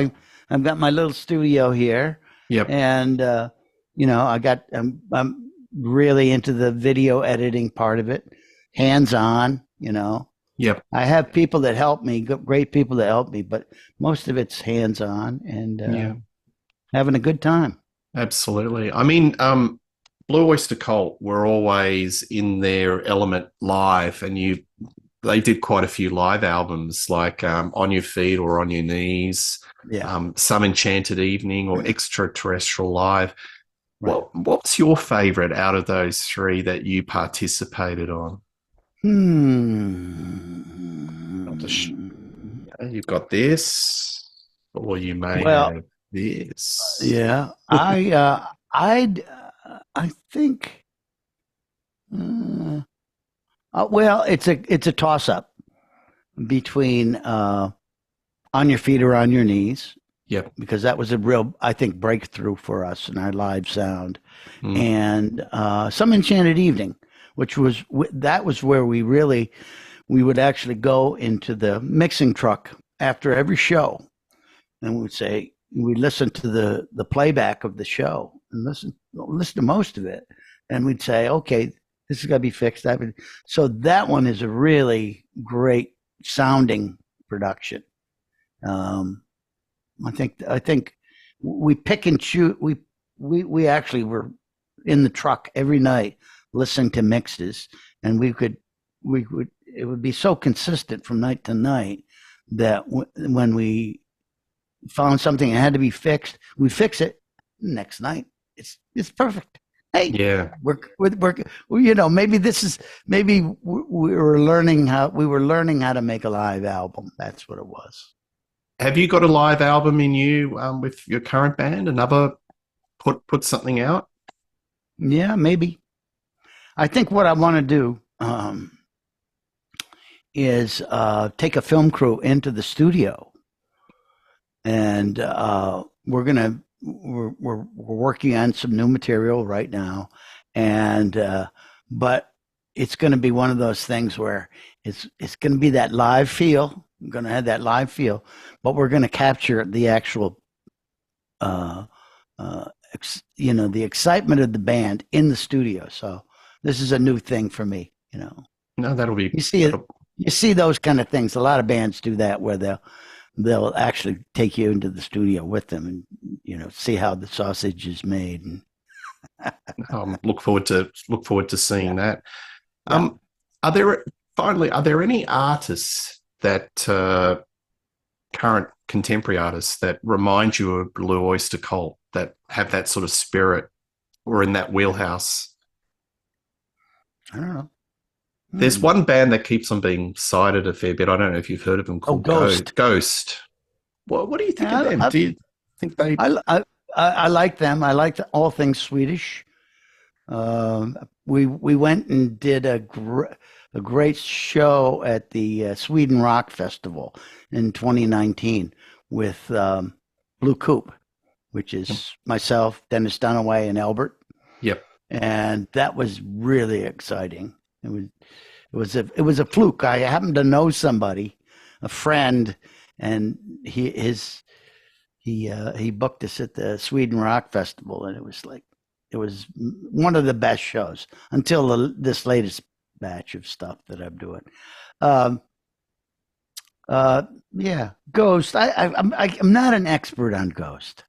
I've got my little studio here, yep, and I'm really into the video editing part of it, hands on. yep, I have people that help me, great people that help me, but most of it's hands on and yeah. having a good time. Absolutely. I mean, Blue Oyster Cult were always in their element live, and they did quite a few live albums, like On Your Feet or On Your Knees, Yeah, Some Enchanted Evening or Extraterrestrial Live. right. What's your favorite out of those three that you participated on? I'll just, Hmm. you've got this, or you may Well, have this. yeah, I think. Uh, well, it's a toss up between on your feet or on your knees, Yep. because that was a real, I think, breakthrough for us in our live sound, Mm. and some enchanted evening, which was that was where we would actually go into the mixing truck after every show, and we'd listen to the playback of the show and listen to most of it, and we'd say, okay, this has got to be fixed. So that one is a really great sounding production. Um, I think we pick and choose. We actually were in the truck every night listening to mixes, and we would it would be so consistent from night to night that when we found something that had to be fixed, we fix it next night. It's perfect. Hey, Yeah. maybe we were learning how to make a live album. That's what it was. Have you got a live album in you with your current band? Another put something out? Yeah, maybe. I think what I want to do is take a film crew into the studio, and we're working on some new material right now, and but it's going to be one of those things where it's going to be that live feel. I'm going to have that live feel, but we're going to capture the actual uh, the excitement of the band in the studio. So this is a new thing for me. No, that'll be You see it. that'll, You see those kind of things. A lot of bands do that, where they'll actually take you into the studio with them, and see how the sausage is made. And look forward to seeing yeah, that. yeah. Um, are there any artists that current contemporary artists that remind you of Blue Oyster Cult that have that sort of spirit or in that wheelhouse? I don't know. There's one band that keeps on being cited a fair bit. I don't know if you've heard of them, Oh, called Ghost. Ghost. What do you think of Yeah, them? Do you think they? I like them. I like all things Swedish. We went and did a great show at the Sweden Rock Festival in 2019 with Blue Coupe, which is myself, Dennis Dunaway, and Albert. Yep. And that was really exciting. It was a fluke. I happened to know somebody, a friend, and he booked us at the Sweden Rock Festival, and it was one of the best shows until this latest batch of stuff that I'm doing. Yeah, Ghost. I'm not an expert on Ghost.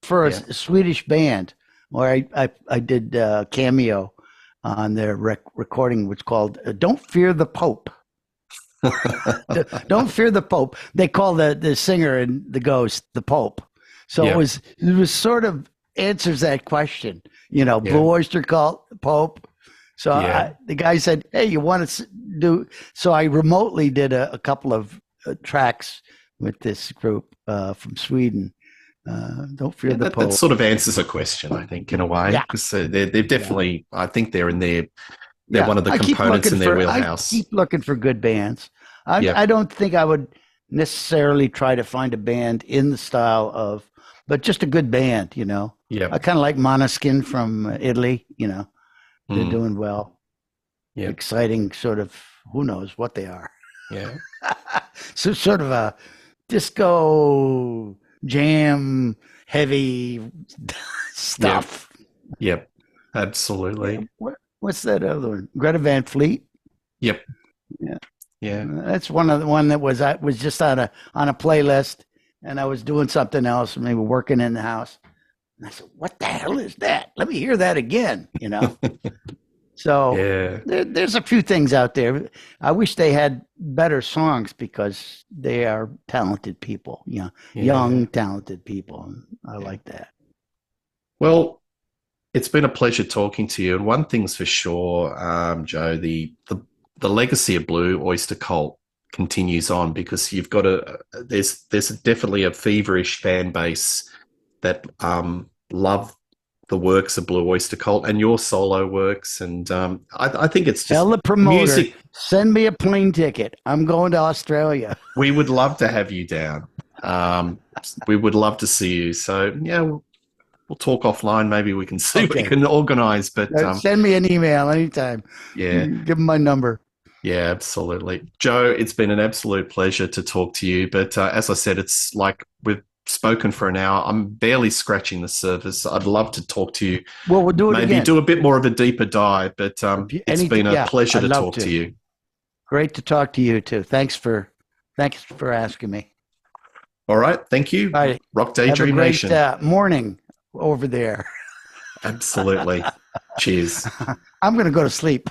For a Swedish band, where I did cameo on their recording, which called "Don't Fear the Pope." Don't fear the Pope. They call the singer and the ghost the Pope. So it was sort of answers that question. Blue Oyster Cult, Pope. So the guy said, "Hey, you want to do?" So I remotely did a couple of tracks with this group from Sweden. Don't fear the Pope. That sort of answers a question, I think, in a way, because they're definitely. I think they're in there. They're one of the components in their wheelhouse. I keep looking for good bands. I don't think I would necessarily try to find a band in the style of, but just a good band, Yeah. I kind of like Måneskin from Italy, They're doing well. Yeah. Exciting sort of, who knows what they are. Yeah. So sort of a disco jam heavy stuff. Yep. Absolutely. What's that other one? Greta Van Fleet. Yep. Yeah. Yeah. That's one that was I was just on a playlist, and I was doing something else, maybe working in the house. And I said, "What the hell is that? Let me hear that again." So there's a few things out there. I wish they had better songs because they are talented people. Young talented people. And I like that. Well, it's been a pleasure talking to you. And one thing's for sure, Joe, the legacy of Blue Oyster Cult continues on, because you've got there's definitely a feverish fan base that love the works of Blue Oyster Cult and your solo works. And I think it's just tell the promoter, music. Send me a plane ticket. I'm going to Australia. We would love to have you down. We would love to see you. So we'll talk offline. Maybe we can see what we can organize. But send me an email anytime. Yeah. Give them my number. Yeah, absolutely. Joe, it's been an absolute pleasure to talk to you. But as I said, it's like we've spoken for an hour. I'm barely scratching the surface. I'd love to talk to you. Well, we'll do it maybe again. Do a bit more of a deeper dive. But it's been a pleasure to talk to you. Great to talk to you too. Thanks for asking me. All right. Thank you. All right. Rock Daydream Nation. Morning over there. Absolutely. Cheers. I'm going to go to sleep.